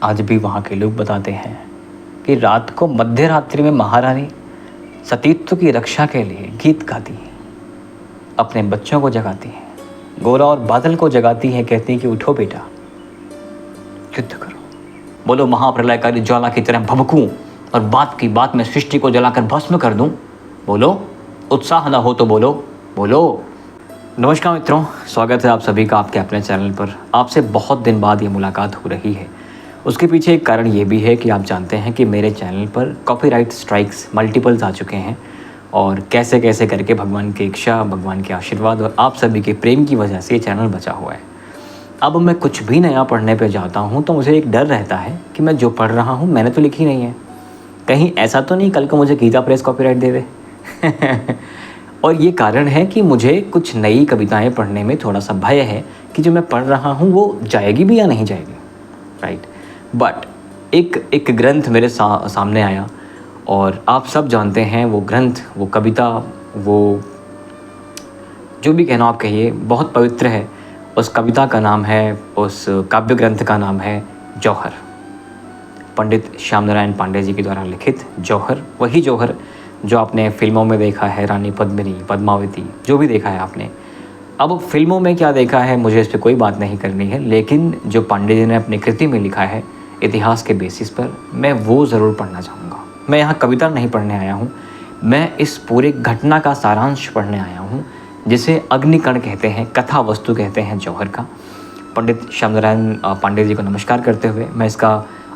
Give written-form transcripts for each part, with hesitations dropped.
आज भी वहाँ के लोग बताते हैं कि रात को मध्य रात्रि में महारानी सतीत्व की रक्षा के लिए गीत गाती हैं, अपने बच्चों को जगाती हैं, गोरा और बादल को जगाती हैं, कहती हैं कि उठो बेटा, युद्ध करो, बोलो महाप्रलयकारी ज्वाला की तरह भभकूं और बात की बात में सृष्टि को जलाकर भस्म कर दूं, बोलो, उत्साह ना हो तो बोलो, बोलो। नमस्कार मित्रों, स्वागत है आप सभी का आपके अपने चैनल पर। आपसे बहुत दिन बाद ये मुलाकात हो रही है। उसके पीछे एक कारण ये भी है कि आप जानते हैं कि मेरे चैनल पर कॉपीराइट स्ट्राइक्स मल्टीपल्स आ चुके हैं और कैसे कैसे करके भगवान की इच्छा, भगवान के आशीर्वाद और आप सभी के प्रेम की वजह से ये चैनल बचा हुआ है। अब मैं कुछ भी नया पढ़ने पे जाता हूँ तो मुझे एक डर रहता है कि मैं जो पढ़ रहा हूँ मैंने तो लिखी नहीं है, कहीं ऐसा तो नहीं कल को मुझे गीता प्रेस कॉपीराइट दे दे। और ये कारण है कि मुझे कुछ नई कविताएं पढ़ने में थोड़ा सा भय है कि जो मैं पढ़ रहा हूँ वो जाएगी भी या नहीं जाएगी, राइट। बट एक ग्रंथ मेरे सामने आया और आप सब जानते हैं वो ग्रंथ, वो कविता, वो जो भी कहना आप कहिए, बहुत पवित्र है। उस कविता का नाम है, उस काव्य ग्रंथ का नाम है जौहर, पंडित श्याम नारायण पांडे जी के द्वारा लिखित जौहर। वही जौहर जो आपने फिल्मों में देखा है, रानी पद्मिनी, पद्मावती, जो भी देखा है आपने। अब फिल्मों में क्या देखा है मुझे इस पर कोई बात नहीं करनी है, लेकिन जो पांडे जी ने अपनी कृति में लिखा है इतिहास के बेसिस पर, मैं वो ज़रूर पढ़ना चाहूँगा। मैं यहाँ कविता नहीं पढ़ने आया हूँ, मैं इस पूरे घटना का सारांश पढ़ने आया हूँ, जिसे अग्निकण कहते हैं, कथा वस्तु कहते हैं जौहर का। पंडित श्याम नारायण पांडे जी को नमस्कार करते हुए मैं इसका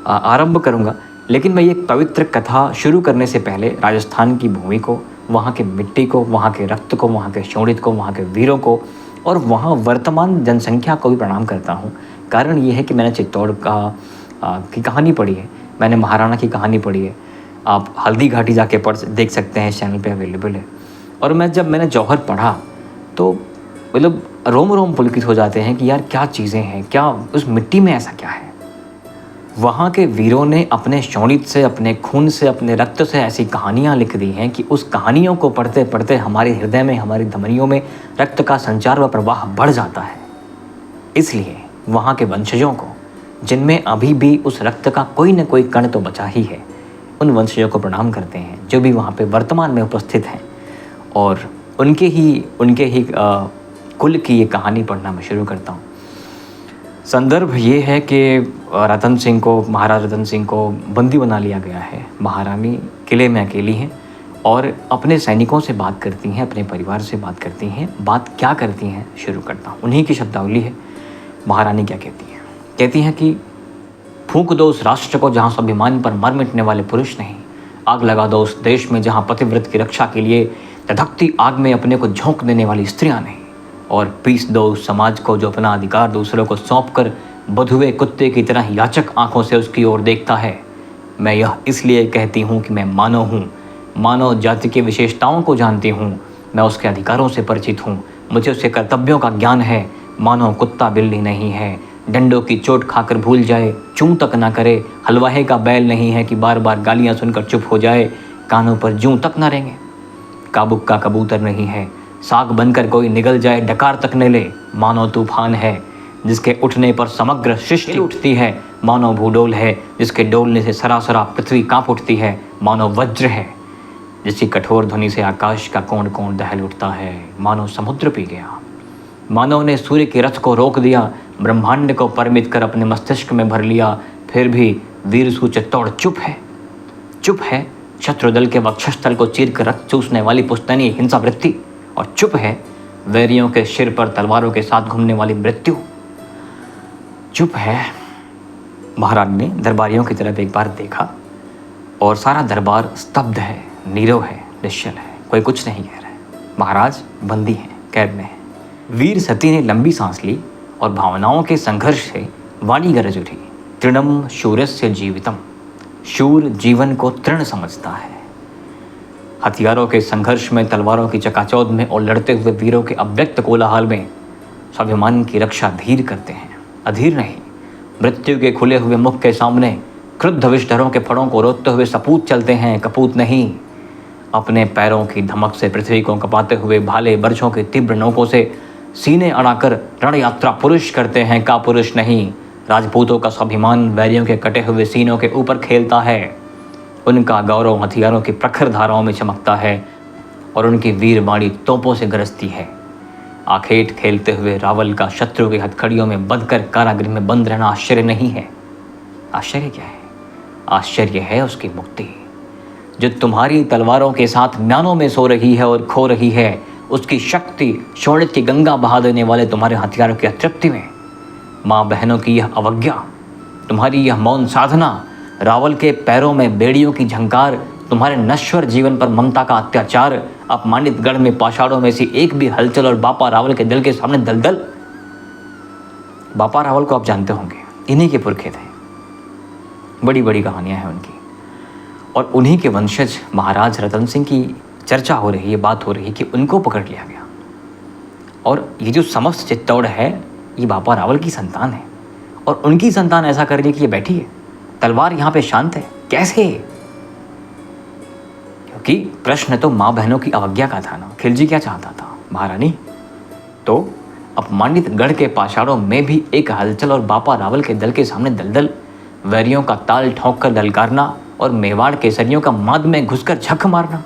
आरंभ करूँगा। लेकिन मैं ये पवित्र कथा शुरू करने से पहले राजस्थान की भूमि को, वहाँ के मिट्टी को, वहाँ के रक्त को, वहाँ के शोणित को, वहाँ के वीरों को और वहाँ वर्तमान जनसंख्या को भी प्रणाम करता हूँ। कारण ये है कि मैंने चित्तौड़ की कहानी पढ़ी है, मैंने महाराणा की कहानी पढ़ी है। आप हल्दी घाटी जाके देख सकते हैं, इस चैनल पे अवेलेबल है। और मैंने जौहर पढ़ा तो मतलब रोम रोम पुलकित हो जाते हैं कि यार क्या चीज़ें हैं, क्या उस मिट्टी में ऐसा क्या है। वहाँ के वीरों ने अपने शोणित से, अपने खून से, अपने रक्त से ऐसी कहानियाँ लिख दी हैं कि उस कहानियों को पढ़ते पढ़ते हमारे हृदय में, हमारी धमनियों में रक्त का संचार व प्रवाह बढ़ जाता है। इसलिए वहाँ के वंशजों को, जिनमें अभी भी उस रक्त का कोई न कोई कण तो बचा ही है, उन वंशजों को प्रणाम करते हैं जो भी वहाँ पे वर्तमान में उपस्थित हैं। और उनके ही कुल की ये कहानी पढ़ना मैं शुरू करता हूँ। संदर्भ ये है कि रतन सिंह को, महाराज रतन सिंह को बंदी बना लिया गया है। महारानी किले में अकेली हैं और अपने सैनिकों से बात करती हैं, अपने परिवार से बात करती हैं। बात क्या करती हैं शुरू करता हूँ, उन्हीं की शब्दावली है। महारानी क्या कहती हैं? कहती हैं कि फूंक दो उस राष्ट्र को जहाँ स्वाभिमान पर मर मिटने वाले पुरुष नहीं, आग लगा दो उस देश में जहाँ पतिव्रत की रक्षा के लिए धधकती आग में अपने को झोंक देने वाली स्त्रियाँ नहीं, और पीस दो उस समाज को जो अपना अधिकार दूसरों को सौंप कर बधुए कुत्ते की तरह याचक आंखों से उसकी ओर देखता है। मैं यह इसलिए कहती हूँ कि मैं मानव हूँ, मानव जाति की विशेषताओं को जानती हूँ, मैं उसके अधिकारों से परिचित हूँ, मुझे उसके कर्तव्यों का ज्ञान है। मानव कुत्ता बिल्ली नहीं है, डंडों की चोट खाकर भूल जाए, चूं तक ना करे। हलवाहे का बैल नहीं है कि बार बार गालियाँ सुनकर चुप हो जाए, कानों पर जूं तक ना रेंगे। काबुक का कबूतर नहीं है, साग बनकर कोई निगल जाए डकार तक न ले। मानो तूफान है जिसके उठने पर समग्र सृष्टि उठती है, मानो भूडोल है जिसके डोलने से सरासरा पृथ्वी कांप उठती है, मानो वज्र है जिसकी कठोर ध्वनि से आकाश का कोण कोण दहल उठता है, मानो समुद्र पी गया। मानव ने सूर्य के रथ को रोक दिया, ब्रह्मांड को परमित कर अपने मस्तिष्क में भर लिया, फिर भी वीर चित्तौड़ चुप है। चुप है शत्रुदल के वक्षस्थल को चीर कर रक्त चूसने वाली पुस्तैनी हिंसा वृत्ति, और चुप है वैरियों के सिर पर तलवारों के साथ घूमने वाली मृत्यु। चुप है। महाराज ने दरबारियों की तरफ एक बार देखा और सारा दरबार स्तब्ध है, नीरव है, निश्चल है, कोई कुछ नहीं कह रहा है। महाराज बंदी हैं, कैद में हैं। वीर सती ने लंबी सांस ली और भावनाओं के संघर्ष से वाणी गरज उठी। तृणम शूरस्य जीवितम, शूर जीवन को तृण समझता है। हथियारों के संघर्ष में, तलवारों की चकाचौंध में और लड़ते हुए वीरों के अव्यक्त कोलाहल में स्वाभिमान की रक्षा धीर करते हैं, अधीर नहीं। मृत्यु के खुले हुए मुख के सामने क्रुद्ध विषधरों के फड़ों को रोकते हुए सपूत चलते हैं, कपूत नहीं। अपने पैरों की धमक से पृथ्वी को कपाते हुए भाले बर्छों के तीव्र नोकों से सीने अड़ाकर रण यात्रा पुरुष करते हैं, का पुरुष नहीं। राजपूतों का स्वाभिमान वैरियों के कटे हुए सीनों के ऊपर खेलता है। उनका गौरव हथियारों की प्रखर धाराओं में चमकता है और उनकी वीरवाणी तोपों से गरजती है। आखेट खेलते हुए रावल का शत्रु की हथकड़ियों में बंधकर कारागृह में बंद रहना आश्चर्य नहीं है। आश्चर्य क्या है? आश्चर्य है उसकी मुक्ति, जो तुम्हारी तलवारों के साथ म्यानों में सो रही है और खो रही है। उसकी शक्ति शोणित की गंगा बहा देने वाले तुम्हारे हथियारों की अतृप्ति में। माँ बहनों की यह अवज्ञा, तुम्हारी यह मौन साधना, रावल के पैरों में बेड़ियों की झंकार, तुम्हारे नश्वर जीवन पर ममता का अत्याचार, अपमानित गढ़ में पाषाणों में से एक भी हलचल और बापा रावल के दिल के सामने दलदल। बापा रावल को आप जानते होंगे, इन्हीं के पुरखे थे। बड़ी बड़ी कहानियां हैं उनकी, और उन्हीं के वंशज महाराज रतन सिंह की चर्चा हो रही है, बात हो रही है कि उनको पकड़ लिया गया। और ये जो समस्त चित्तौड़ है, ये बापा रावल की संतान है, और उनकी संतान ऐसा कर रही है कि ये बैठी है, तलवार यहाँ पे शांत है। कैसे? क्योंकि प्रश्न तो माँ बहनों की अवज्ञा का था ना। खिलजी क्या चाहता था? महारानी तो अपमानित गढ़ के पाषाणों में भी एक हलचल और बापा रावल के दल के सामने दलदल, वैरियों का ताल ठोंक कर ललकारना और मेवाड़ केसरियों का माद में घुसकर झक मारना।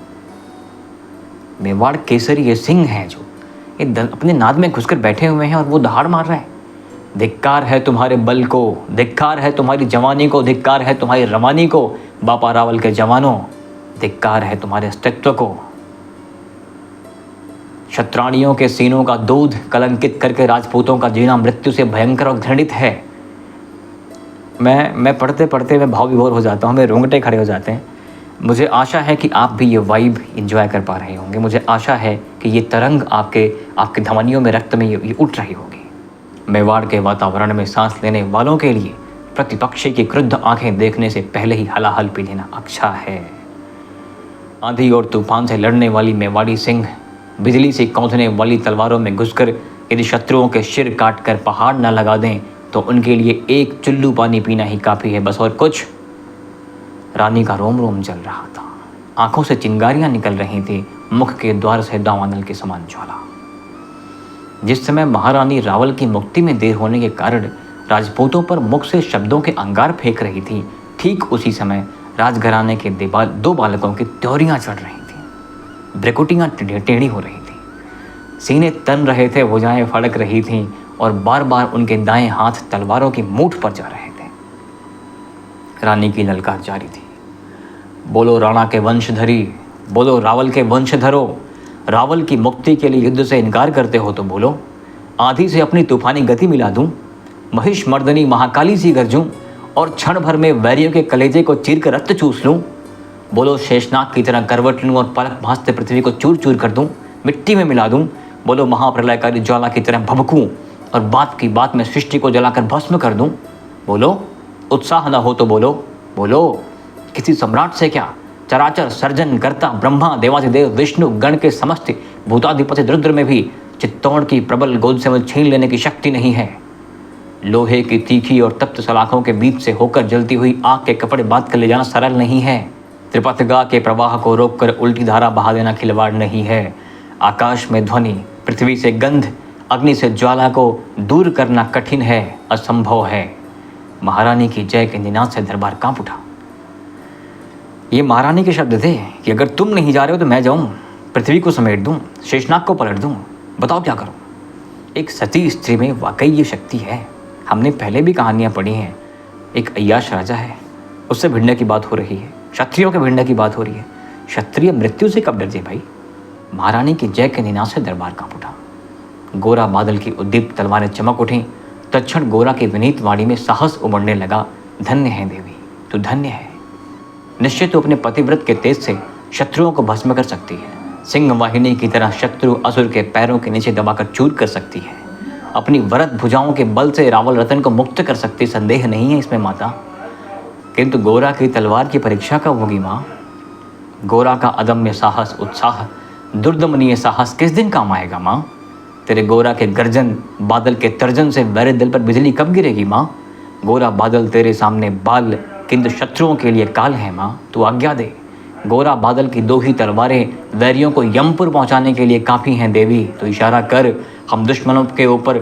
मेवाड़ केसरी ये सिंह हैं जो ये अपने नाद में घुसकर बैठे हुए हैं और वो दहाड़ मार रहा है। धिक्कार है तुम्हारे बल को, धिक्कार है तुम्हारी जवानी को, धिक्कार है तुम्हारी रवानी को, बापा रावल के जवानों, धिक्कार है तुम्हारे अस्तित्व को। शत्राणियों के सीनों का दूध कलंकित करके राजपूतों का जीना मृत्यु से भयंकर और घृणित है। मैं पढ़ते पढ़ते मैं भाव विभोर हो जाता हूँ, मेरे रोंगटे खड़े हो जाते हैं। मुझे आशा है कि आप भी ये वाइब एंजॉय कर पा रहे होंगे। मुझे आशा है कि ये तरंग आपके धमनियों में, रक्त में ये उठ रही होगी। मेवाड़ के वातावरण में सांस लेने वालों के लिए प्रतिपक्षी की क्रुद्ध आंखें देखने से पहले ही हलाहल पी लेना अच्छा है। आंधी और तूफान से लड़ने वाली मेवाड़ी सिंह बिजली से कौंधने वाली तलवारों में घुसकर यदि शत्रुओं के सिर काट कर पहाड़ न लगा दें तो उनके लिए एक चुल्लू पानी पीना ही काफ़ी है, बस और कुछ। रानी का रोम रोम जल रहा था, आंखों से चिंगारियां निकल रही थी, मुख के द्वार से दावानल के समान ज्वाला। जिस समय महारानी रावल की मुक्ति में देर होने के कारण राजपूतों पर मुख से शब्दों के अंगार फेंक रही थी, ठीक उसी समय राजघराने के दो बालकों की त्योरियां चढ़ रही थी, ब्रेकुटियां टेढ़ी हो रही थी, सीने तन रहे थे, भुजाएं फड़क रही थीं और बार बार उनके दाएं हाथ तलवारों की मूठ पर जा रहे थे। रानी की ललकार जारी थी, बोलो राणा के वंशधरी, बोलो रावल के वंशधरो, रावल की मुक्ति के लिए युद्ध से इनकार करते हो तो बोलो, आंधी से अपनी तूफानी गति मिला दूं, महिष मर्दनी महाकाली सी गरजूं और क्षण भर में वैरियों के कलेजे को चीर कर रक्त चूस लूं। बोलो शेषनाग की तरह करवट लूं और पलक भांजते पृथ्वी को चूर चूर कर दूं, मिट्टी में मिला दूं। बोलो महाप्रलयकारी ज्वाला की तरह भभकूं और बात की बात में सृष्टि को जलाकर भस्म कर दूं। बोलो, उत्साह न हो तो बोलो, बोलो किसी सम्राट से क्या, चराचर सर्जन करता ब्रह्मा देवाधिदेव विष्णु गण के समस्त भूताधिपति रुद्र में भी चित्तौड़ की प्रबल गोद से मुझे छीन लेने की शक्ति नहीं है। लोहे की तीखी और तप्त सलाखों के बीच से होकर जलती हुई आग के कपड़े बांध कर ले जाना सरल नहीं है। त्रिपथगा के प्रवाह को रोककर उल्टी धारा बहा देना खिलवाड़ नहीं है। आकाश में ध्वनि, पृथ्वी से गंध, अग्नि से ज्वाला को दूर करना कठिन है, असंभव है। महारानी की जय के निनाद से दरबार कांप उठा। ये महारानी के शब्द थे कि अगर तुम नहीं जा रहे हो तो मैं जाऊं, पृथ्वी को समेट दूं, शेषनाग को पलट दूं, बताओ क्या करूं। एक सती स्त्री में वाकई ये शक्ति है। हमने पहले भी कहानियां पढ़ी हैं। एक अय्याश राजा है, उससे भिड़ने की बात हो रही है, क्षत्रियों के भिड़ने की बात हो रही है। क्षत्रिय मृत्यु से कब डरते भाई। महारानी की जय के निनाद से दरबार कांप उठा। गोरा बादल की उद्दीप्त तलवारें चमक उठी। तत्क्षण गोरा की विनीत वाणी में साहस उमड़ने लगा। धन्य है देवी, तू धन्य है। निश्चय तो अपने पतिव्रत के तेज से शत्रुओं को भस्म कर सकती है। सिंह वाहिनी की तरह शत्रु असुर के पैरों के नीचे दबाकर चूर कर सकती है। अपनी वरद भुजाओं के बल से रावल रतन को मुक्त कर सकती, संदेह नहीं है इसमें माता। किंतु गोरा की तलवार की परीक्षा कब होगी माँ। गोरा का अदम्य साहस, उत्साह, दुर्दमनीय साहस किस दिन काम आएगा माँ। तेरे गोरा के गर्जन बादल के तर्जन से मेरे दिल पर बिजली कब गिरेगी माँ। गोरा बादल तेरे सामने बाल, किंतु शत्रुओं के लिए काल है माँ, तू आज्ञा दे। गोरा बादल की दो ही तलवारें वैरियों को यमपुर पहुंचाने के लिए काफ़ी हैं देवी, तो इशारा कर, हम दुश्मनों के ऊपर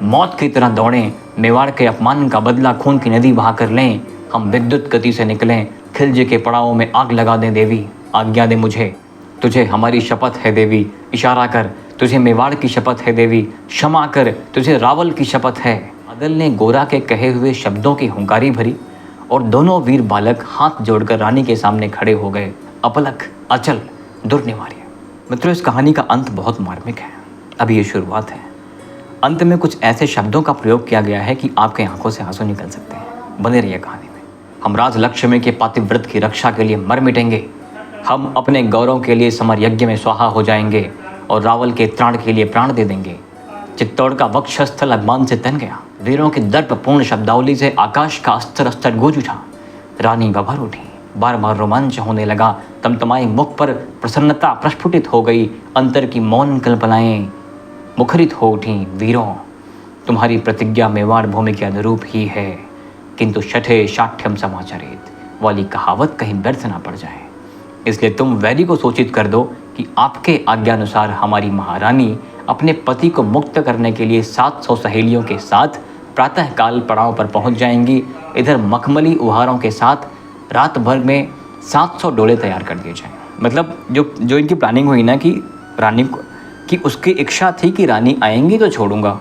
मौत की तरह दौड़ें, मेवाड़ के अपमान का बदला खून की नदी बहा कर लें, हम विद्युत गति से निकलें, खिलजी के पड़ावों में आग लगा दें देवी, आज्ञा दे मुझे, तुझे हमारी शपथ है देवी, इशारा कर, तुझे मेवाड़ की शपथ है देवी, क्षमा कर, तुझे रावल की शपथ है। बादल ने गोरा के कहे हुए शब्दों की हुंकारी भरी और दोनों वीर बालक हाथ जोड़कर रानी के सामने खड़े हो गए, अपलक, अचल, दुर्निवार्य। मित्रों, इस कहानी का अंत बहुत मार्मिक है। अभी ये शुरुआत है। अंत में कुछ ऐसे शब्दों का प्रयोग किया गया है कि आपके आंखों से आंसू निकल सकते हैं। बने रहिए कहानी में। हम राज लक्ष्मी के पातिव्रत की रक्षा के लिए मर मिटेंगे, हम अपने गौरव के लिए समर यज्ञ में स्वाहा हो जाएंगे और रावल के त्राण के लिए प्राण दे देंगे। चित्तौड़ का वक्षस्थल अभिमान से तन गया। वीरों की दर्पपूर्ण शब्दावली से आकाश का अस्तर अस्तर गूंज उठा। रानी भभर उठी, बार बार रोमांच होने लगा। तमतमाए मुख पर प्रसन्नता प्रस्फुटित हो गई। अंतर की मौन कल्पनाएं मुखरित हो उठी। वीरों, तुम्हारी प्रतिज्ञा मेवाड़ भूमि के अनुरूप ही है, किंतु शठे शाठ्यम समाचरित वाली कहावत कहीं व्यर्थ ना पड़ जाए, इसलिए तुम वैरी को सूचित कर दो कि आपके आज्ञानुसार हमारी महारानी अपने पति को मुक्त करने के लिए 700 सहेलियों के साथ प्रातःकाल पड़ाव पर पहुंच जाएंगी। इधर मखमली उहारों के साथ रात भर में 700 डोले तैयार कर दिए जाएं। मतलब जो इनकी प्लानिंग हुई ना कि रानी को, कि उसकी इच्छा थी कि रानी आएंगी तो छोड़ूंगा,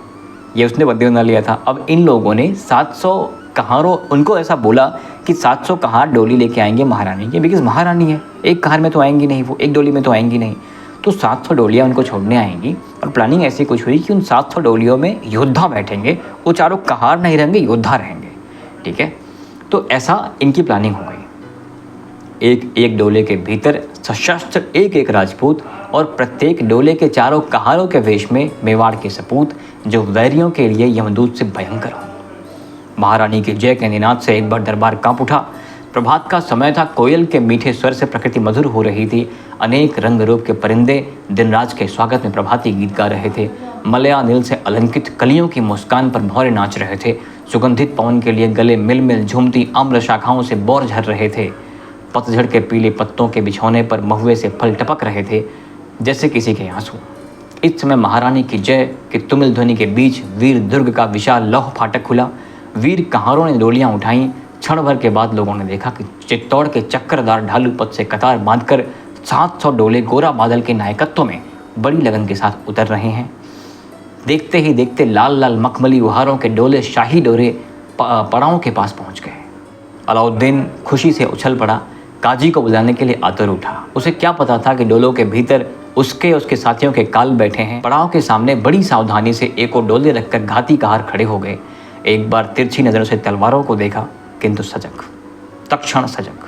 ये उसने बदले बना लिया था। अब इन लोगों ने 700 कहारों, उनको ऐसा बोला कि 700 कहार डोली लेके आएंगे महारानी के, बिकॉज महारानी है, एक कहार में तो आएंगी नहीं, वो एक डोली में तो आएंगी नहीं, तो 700 डोलियाँ उनको छोड़ने आएंगी। और प्लानिंग ऐसी कुछ हुई कि उन 700 डोलियों में योद्धा बैठेंगे, वो चारों कहार नहीं रहेंगे, योद्धा रहेंगे। ठीक है, तो ऐसा इनकी प्लानिंग हो गई। एक एक डोले के भीतर सशस्त्र एक एक राजपूत और प्रत्येक डोले के चारों कहारों के वेश में मेवाड़ के सपूत, जो वैरियों के लिए यमदूत से भयंकर हो। महारानी की जय के निनाद से एक बार दरबार कांप उठा। प्रभात का समय था, कोयल के मीठे स्वर से प्रकृति मधुर हो रही थी। अनेक रंग रूप के परिंदे दिनराज के स्वागत में प्रभाती गीत गा रहे थे। मलया नील से अलंकृत कलियों की मुस्कान पर भौरे नाच रहे थे। सुगंधित पवन के लिए गले मिल मिल झूमती आम्र शाखाओं से बौर झर रहे थे। पतझड़ के पीले पत्तों के बिछौने पर महुए से फल टपक रहे थे जैसे किसी के आंसू। इस समय महारानी की जय के तुमुल ध्वनि के बीच वीर दुर्ग का विशाल लौह फाटक खुला। वीर कहारों ने डोलियां उठाईं। क्षण भर के बाद लोगों ने देखा कि चित्तौड़ के चक्करदार ढालू पथ से कतार बांधकर 700 डोले गोरा बादल के नायकत्व में बड़ी लगन के साथ उतर रहे हैं। देखते ही देखते लाल लाल मखमली उहारों के डोले शाही डोरे पड़ावों के पास पहुंच गए। अलाउद्दीन खुशी से उछल पड़ा, काजी को बुलाने के लिए आतुर उठा। उसे क्या पता था कि डोलों के भीतर उसके साथियों के काल बैठे हैं। पड़ाव के सामने बड़ी सावधानी से एक और डोले रखकर घाती कहार खड़े हो गए। एक बार तिरछी नजरों से तलवारों को देखा, किंतु सजग, तत्क्षण सजग।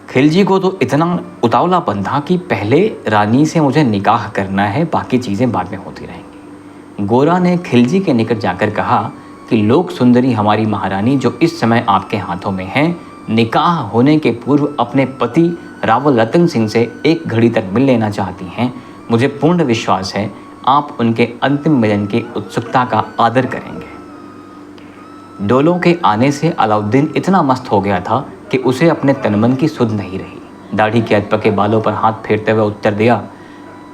खिलजी को तो इतना उतावलापन था कि पहले रानी से मुझे निकाह करना है, बाकी चीज़ें बाद में होती रहेंगी। गोरा ने खिलजी के निकट जाकर कहा कि लोक सुंदरी हमारी महारानी जो इस समय आपके हाथों में है, निकाह होने के पूर्व अपने पति रावल रतन सिंह से एक घड़ी तक मिल लेना चाहती हैं। मुझे पूर्ण विश्वास है आप उनके अंतिम मिलन की उत्सुकता का आदर करेंगे। डोलों के आने से अलाउद्दीन इतना मस्त हो गया था कि उसे अपने तनमन की सुध नहीं रही। दाढ़ी के अधपके बालों पर हाथ फेरते हुए उत्तर दिया,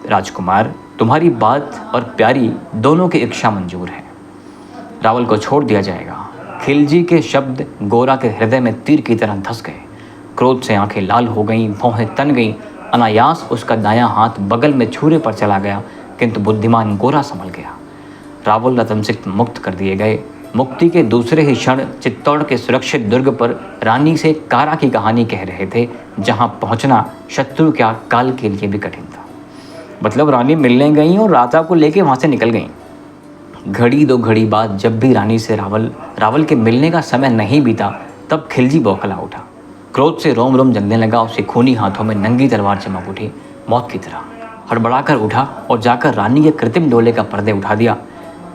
राजकुमार, तुम्हारी बात और प्यारी दोनों की इच्छा मंजूर है। रावल को छोड़ दिया जाएगा। खिलजी के शब्द गोरा के हृदय में तीर की तरह धंस गए। क्रोध से आंखें लाल हो गईं, भौहें तन गईं। अनायास उसका दायां हाथ बगल में छुरे पर चला गया, किंतु बुद्धिमान गोरा संभल गया। रावल रतन सिंह मुक्त कर दिए गए। मुक्ति के दूसरे ही क्षण चित्तौड़ के सुरक्षित दुर्ग पर रानी से कारा की कहानी कह रहे थे, जहां पहुंचना शत्रु क्या काल के लिए भी कठिन था। मतलब रानी मिलने गई और राजा को लेके वहां से निकल गई। घड़ी दो घड़ी बाद जब भी रानी से रावल के मिलने का समय नहीं बीता, तब खिलजी बौखला उठा। क्रोध से रोम रोम जलने लगा। उसके खूनी हाथों में नंगी तलवार चमक उठी, मौत की तरह। हड़बड़ाकर उठा और जाकर रानी के कृत्रिम डोले का पर्दे उठा दिया।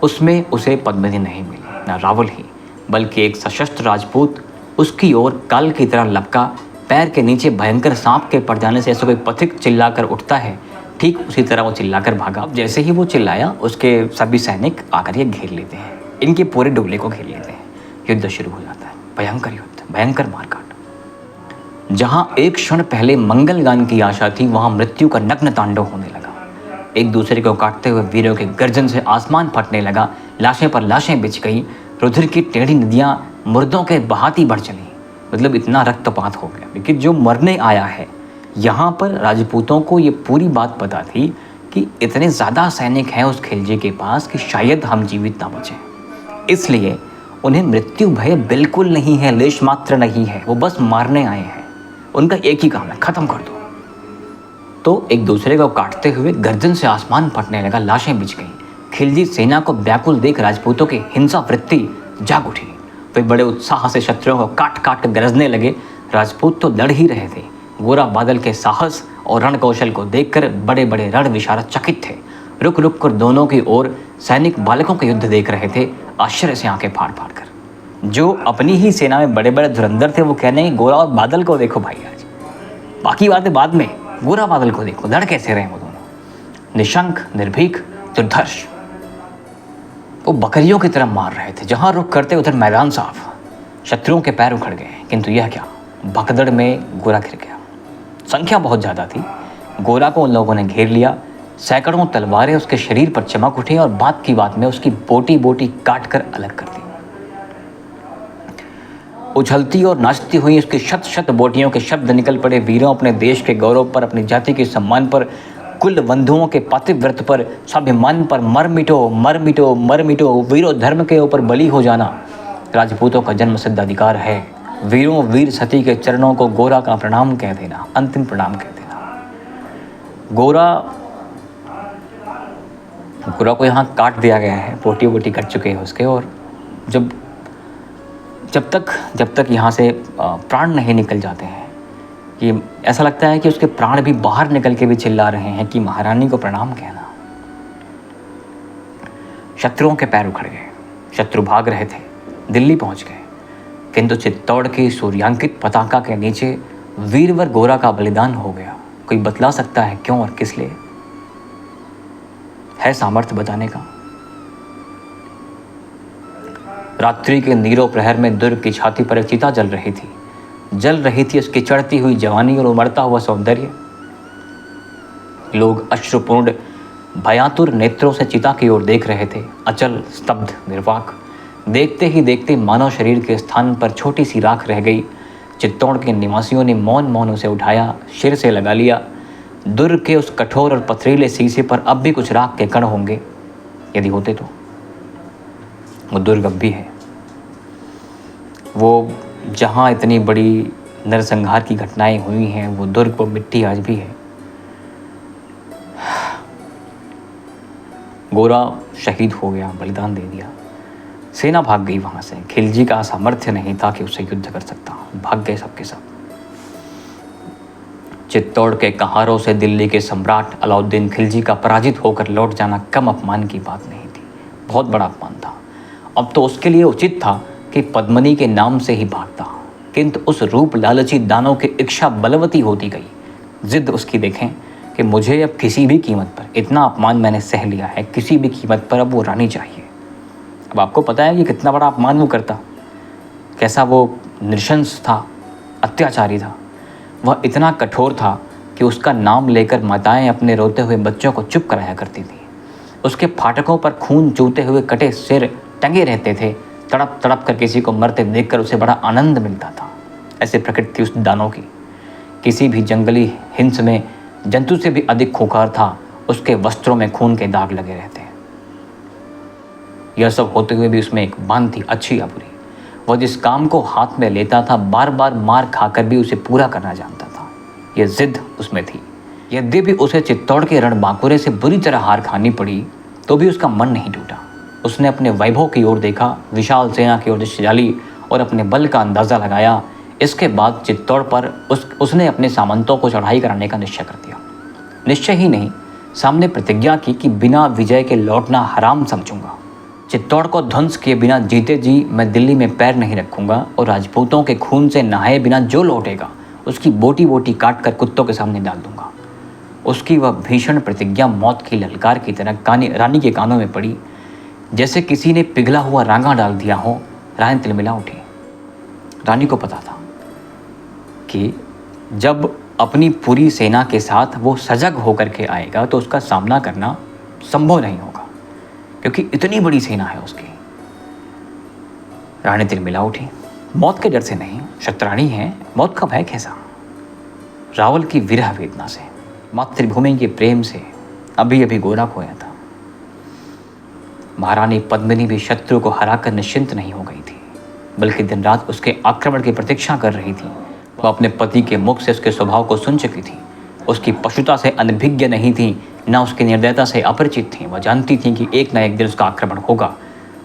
उसमें उसे पद्मिनी नहीं मिली, न रावल ही, बल्कि एक सशस्त्र राजपूत उसकी ओर काल की तरह लपका। पैर के नीचे भयंकर सांप के पड़ जाने से ऐसा कोई पथिक चिल्लाकर उठता है, ठीक उसी तरह वो चिल्लाकर भागा। अब जैसे ही वो चिल्लाया, उसके सभी सैनिक आकर ये घेर लेते हैं, इनके पूरे डोले को घेर लेते हैं। युद्ध शुरू हो जाता है। भयंकर युद्ध, भयंकर मारकाट। जहां एक क्षण पहले मंगल गान की आशा थी, वहां मृत्यु का नग्न तांडव होने लगा। एक दूसरे को काटते हुए वीरों के गर्जन से आसमान फटने लगा। लाशें पर लाशें बिछ गई। रुधिर की टेढ़ी नदियाँ मुर्दों के बहाती बढ़ चली। मतलब इतना रक्तपात हो गया। लेकिन जो मरने आया है, यहाँ पर राजपूतों को ये पूरी बात पता थी कि इतने ज़्यादा सैनिक हैं उस खिलजी के पास कि शायद हम जीवित ना बचें। इसलिए उन्हें मृत्यु भय बिल्कुल नहीं है, लेश मात्र नहीं है। वो बस मारने आए हैं। उनका एक ही काम है, ख़त्म कर दो। तो एक दूसरे को काटते हुए गर्जन से आसमान फटने लगा। लाशें बिछ गईं। खिलजी सेना को व्याकुल देख राजपूतों की हिंसा वृत्ति जाग उठी। वे बड़े उत्साह से शत्रुओं को काट काट कर गरजने लगे। राजपूत तो लड़ ही रहे थे। गोरा बादल के साहस और रण कौशल को देखकर बड़े बड़े रण विशारद चकित थे। रुक रुक कर दोनों की ओर सैनिक बालकों का युद्ध देख रहे थे, आश्चर्य से आंखें फाड़ फाड़ कर। जो अपनी ही सेना में बड़े बड़े धुरंधर थे वो कहने लगे, गोरा और बादल को देखो भाई आज, बाकी बातें बाद में, गोरा बादल को देखो, लड़ कैसे रहे वो दोनों, निशंक निर्भीक दुर्धर्ष। वो बकरियों की तरह मार रहे थे। जहां रुख करते उधर मैदान साफ। शत्रुओं के पैर उखड़ गए, किंतु यह क्या, भगदड़ में गोरा गिर गया। संख्या बहुत ज़्यादा थी। गोरा को उन लोगों ने घेर लिया। सैकड़ों तलवारें उसके शरीर पर चमक उठी और बात की बात में उसकी बोटी बोटी काट कर अलग कर दी। उछलती और नाचती हुई उसकी शत शत बोटियों के शब्द निकल पड़े। वीरों, अपने देश के गौरव पर, अपनी जाति के सम्मान पर, कुल बंधुओं के पातिव्रत पर, स्वाभिमान पर मर मिटो, मर मिटो, मर मिटो। वीरों, धर्म के ऊपर बली हो जाना राजपूतों का जन्म सिद्ध अधिकार है। वीरों, वीर सती के चरणों को गोरा का प्रणाम कह देना, अंतिम प्रणाम कह देना। गोरा को यहाँ काट दिया गया है, बोटी बोटी कट चुके हैं उसके। और जब तक यहाँ से प्राण नहीं निकल जाते हैं, कि ऐसा लगता है कि उसके प्राण भी बाहर निकल के भी चिल्ला रहे हैं कि महारानी को प्रणाम कहना। शत्रुओं के पैर उखड़ गए। शत्रु भाग रहे थे, दिल्ली पहुंच गए, किंतु चित्तौड़ की सूर्यांकित पताका के नीचे वीरवर गोरा का बलिदान हो गया। कोई बतला सकता है क्यों और किस लिए? है सामर्थ्य बताने का? रात्रि के नीरो प्रहर में दुर्ग की छाती पर एक चिता जल रही थी उसकी चढ़ती हुई जवानी और उमड़ता हुआ सौंदर्य। लोग अश्रुपूर्ण भयातुर नेत्रों से चिता की ओर देख रहे थे, अचल, स्तब्ध, निर्वाक। देखते ही देखते मानव शरीर के स्थान पर छोटी सी राख रह गई। चित्तौड़ के निवासियों ने मौन मौन उसे उठाया, सिर से लगा लिया। दुर्ग के उस कठोर और पथरीले शीशे पर अब भी कुछ राख के कण होंगे, यदि होते तो। वो दुर्ग अब भी है। वो जहाँ इतनी बड़ी नरसंहार की घटनाएं हुई हैं, वो दुर्ग, वो मिट्टी आज भी है। गोरा शहीद हो गया, बलिदान दे दिया। सेना भाग गई वहाँ से। खिलजी का सामर्थ्य नहीं था कि उससे युद्ध कर सकता। भाग गए सबके सब। चित्तौड़ के कहारों से दिल्ली के सम्राट अलाउद्दीन खिलजी का पराजित होकर लौट जाना कम अपमान की बात नहीं थी, बहुत बड़ा अपमान था। अब तो उसके लिए उचित था कि पद्मनी के नाम से ही भागता, किंतु उस रूप लालची दानव की इच्छा बलवती होती गई। जिद उसकी देखें कि मुझे अब किसी भी कीमत पर, इतना अपमान मैंने सह लिया है, किसी भी कीमत पर अब वो रानी चाहिए। अब आपको पता है कि कितना बड़ा अपमान वो करता, कैसा वो नृशंस था, अत्याचारी था। वह इतना कठोर था कि उसका नाम लेकर माताएं अपने रोते हुए बच्चों को चुप कराया करती थी। उसके फाटकों पर खून चूते हुए कटे सिर टंगे रहते थे। तड़प तड़प कर किसी को मरते देखकर उसे बड़ा आनंद मिलता था। ऐसे प्रकृति उस दानव की। किसी भी जंगली हिंस में जंतु से भी अधिक खूंखार था। उसके वस्त्रों में खून के दाग लगे रहते। यह सब होते हुए भी उसमें एक बात थी, अच्छी या बुरी। वह जिस काम को हाथ में लेता था, बार बार मार खाकर भी उसे पूरा करना जानता था। यह जिद उसमें थी। यद्यपि उसे चित्तौड़ के रणबांकुरे से बुरी तरह हार खानी पड़ी, तो भी उसका मन नहीं टूटा। उसने अपने वैभव की ओर देखा, विशाल सेना की ओर दृष्टि डाली और अपने बल का अंदाज़ा लगाया। इसके बाद चित्तौड़ पर उसने अपने सामंतों को चढ़ाई कराने का निश्चय कर दिया। निश्चय ही नहीं, सामने प्रतिज्ञा की कि बिना विजय के लौटना हराम समझूंगा। चित्तौड़ को ध्वंस किए बिना जीते जी मैं दिल्ली में पैर नहीं रखूंगा और राजपूतों के खून से नहाए बिना जो लौटेगा उसकी बोटी बोटी काट कर कुत्तों के सामने डाल दूंगा। उसकी वह भीषण प्रतिज्ञा मौत की ललकार की तरह रानी के कानों में पड़ी। जैसे किसी ने पिघला हुआ रांगा डाल दिया हो। रानी तिलमिला उठी। रानी को पता था कि जब अपनी पूरी सेना के साथ वो सजग होकर के आएगा तो उसका सामना करना संभव नहीं होगा, क्योंकि इतनी बड़ी सेना है उसकी। रानी तिलमिला उठी, मौत के डर से नहीं, शतरानी है, मौत का भय कैसा? रावल की विरह वेदना से, मातृभूमि के प्रेम से अभी अभी गोरा खोया था। महारानी पद्मिनी भी शत्रु को हराकर निश्चिंत नहीं हो गई थी, बल्कि दिन रात उसके आक्रमण की प्रतीक्षा कर रही थी। वह अपने पति के मुख से उसके स्वभाव को सुन चुकी थी। उसकी पशुता से अनभिज्ञ नहीं थी, न उसकी निर्दयता से अपरिचित थी। वह जानती थी कि एक न एक दिन उसका आक्रमण होगा,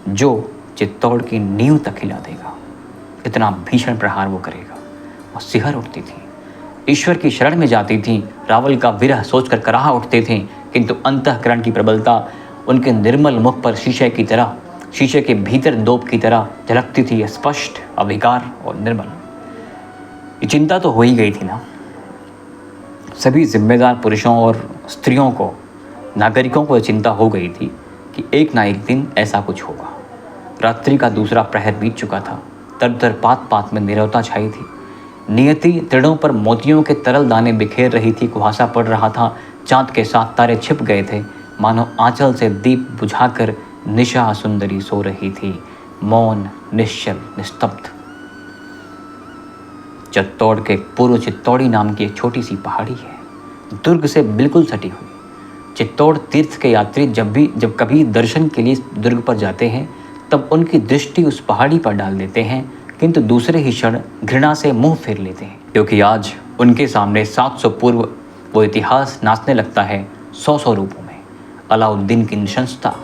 जो चित्तौड़ की नींव तक हिला देगा। इतना भीषण प्रहार वो करेगा। वह सिहर उठती थी, ईश्वर की शरण में जाती थी, रावल का विरह सोचकर कराह उठते थे, किंतु अंतःकरण की प्रबलता उनके निर्मल मुख पर शीशे की तरह, शीशे के भीतर दोप की तरह झलकती थी, स्पष्ट, अविकार और निर्मल। ये चिंता तो हो ही गई थी ना। सभी जिम्मेदार पुरुषों और स्त्रियों को, नागरिकों को चिंता हो गई थी कि एक ना एक दिन ऐसा कुछ होगा। रात्रि का दूसरा प्रहर बीत चुका था। तर पात पात में नीरवता छाई थी। नियति तृणों पर मोतियों के तरल दाने बिखेर रही थी। कुहासा पड़ रहा था। चाँद के साथ तारे छिप गए थे, मानो आंचल से दीप बुझाकर निशा सुंदरी सो रही थी, मौन, निश्चल, निस्तब्ध। चित्तौड़ के पूर्व चित्तौड़ी नाम की एक छोटी सी पहाड़ी है, दुर्ग से बिल्कुल सटी हुई। चित्तौड़ तीर्थ के यात्री जब कभी दर्शन के लिए दुर्ग पर जाते हैं, तब उनकी दृष्टि उस पहाड़ी पर डाल देते हैं, किंतु दूसरे ही क्षण घृणा से मुंह फेर लेते हैं, क्योंकि आज उनके सामने 700 पूर्व वो इतिहास नाचने लगता है 100 रूपों में। अलाउद्दीन की निशंसता,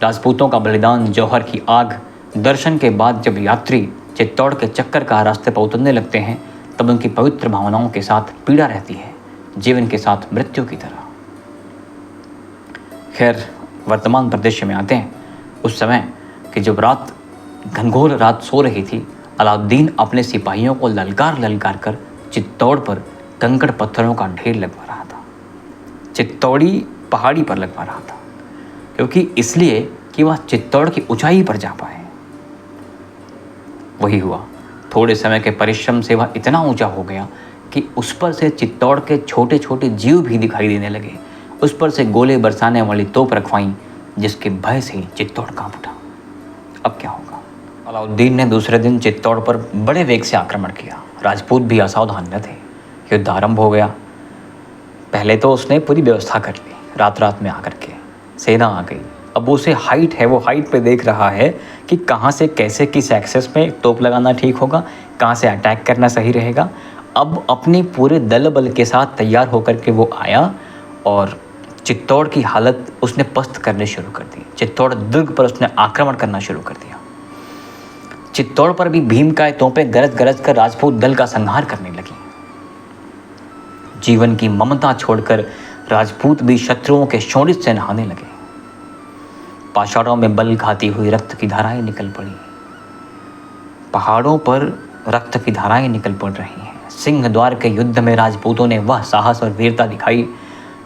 राजपूतों का बलिदान, जौहर की आग। दर्शन के बाद जब यात्री चित्तौड़ के चक्कर का रास्ते पर उतरने लगते हैं, तब उनकी पवित्र भावनाओं के साथ पीड़ा रहती है, जीवन के साथ मृत्यु की तरह। खैर, वर्तमान परिदृश्य में आते हैं। उस समय कि जब रात, घनघोर रात सो रही थी, अलाउद्दीन अपने सिपाहियों को ललकार कर चित्तौड़ पर कंकड़ पत्थरों का ढेर लगवा रहा था। चित्तौड़ी पहाड़ी पर लगवा रहा था, क्योंकि इसलिए कि वह चित्तौड़ की ऊंचाई पर जा पाए। वही हुआ। थोड़े समय के परिश्रम से वह इतना ऊंचा हो गया कि उस पर से चित्तौड़ के छोटे छोटे जीव भी दिखाई देने लगे। उस पर से गोले बरसाने वाली तोप रखवाई, जिसके भय से चित्तौड़ कांप उठा। अब क्या होगा? अलाउद्दीन ने दूसरे दिन चित्तौड़ पर बड़े वेग से आक्रमण किया। राजपूत भी असावधान न थे। युद्ध आरंभ हो गया। पहले तो उसने पूरी व्यवस्था कर ली। रात में आकर के सेना आ गई। अब उसे हाइट है, वो हाइट पे देख रहा है कि कहाँ से कैसे, किस एक्सेस में तोप लगाना ठीक होगा, कहाँ से अटैक करना सही रहेगा। अब अपने पूरे दल बल के साथ तैयार होकर के वो आया और चित्तौड़ की हालत उसने पस्त करने शुरू कर दी। चित्तौड़ दुर्ग पर उसने आक्रमण करना शुरू कर दिया। चित्तौड़ पर भी भीमकाय तोपें गरज कर राजपूत दल का संहार करने लगी। जीवन की ममता छोड़कर राजपूत भी शत्रुओं के शोणित से नहाने लगे। पाषाणों में बल खाती हुई रक्त की धाराएं निकल पड़ी। पहाड़ों पर रक्त की धाराएं निकल पड़ रही हैं। सिंह द्वार के युद्ध में राजपूतों ने वह साहस और वीरता दिखाई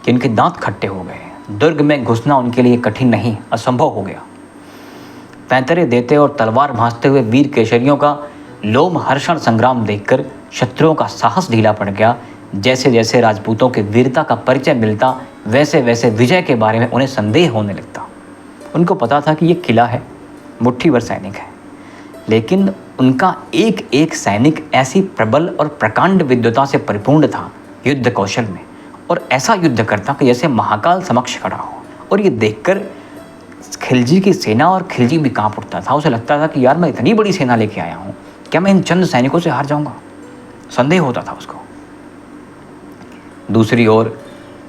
कि उनके दांत खट्टे हो गए। दुर्ग में घुसना उनके लिए कठिन नहीं, असंभव हो गया। पैंतरे देते और तलवार भांजते हुए वीर केशरियों का लोम हर्षण संग्राम देखकर शत्रुओं का साहस ढीला पड़ गया। जैसे जैसे राजपूतों के वीरता का परिचय मिलता, वैसे वैसे विजय के बारे में उन्हें संदेह होने लगता। उनको पता था कि ये किला है, मुट्ठी भर सैनिक है, लेकिन उनका एक एक सैनिक ऐसी प्रबल और प्रकांड विद्वता से परिपूर्ण था युद्ध कौशल में, और ऐसा युद्ध करता कि जैसे महाकाल समक्ष खड़ा हो। और ये देखकर खिलजी की सेना और खिलजी भी कांप उठता था। उसे लगता था कि यार, मैं इतनी बड़ी सेना लेके आया हूँ, क्या मैं इन चंद सैनिकों से हार जाऊंगा? संदेह होता था उसको। दूसरी ओर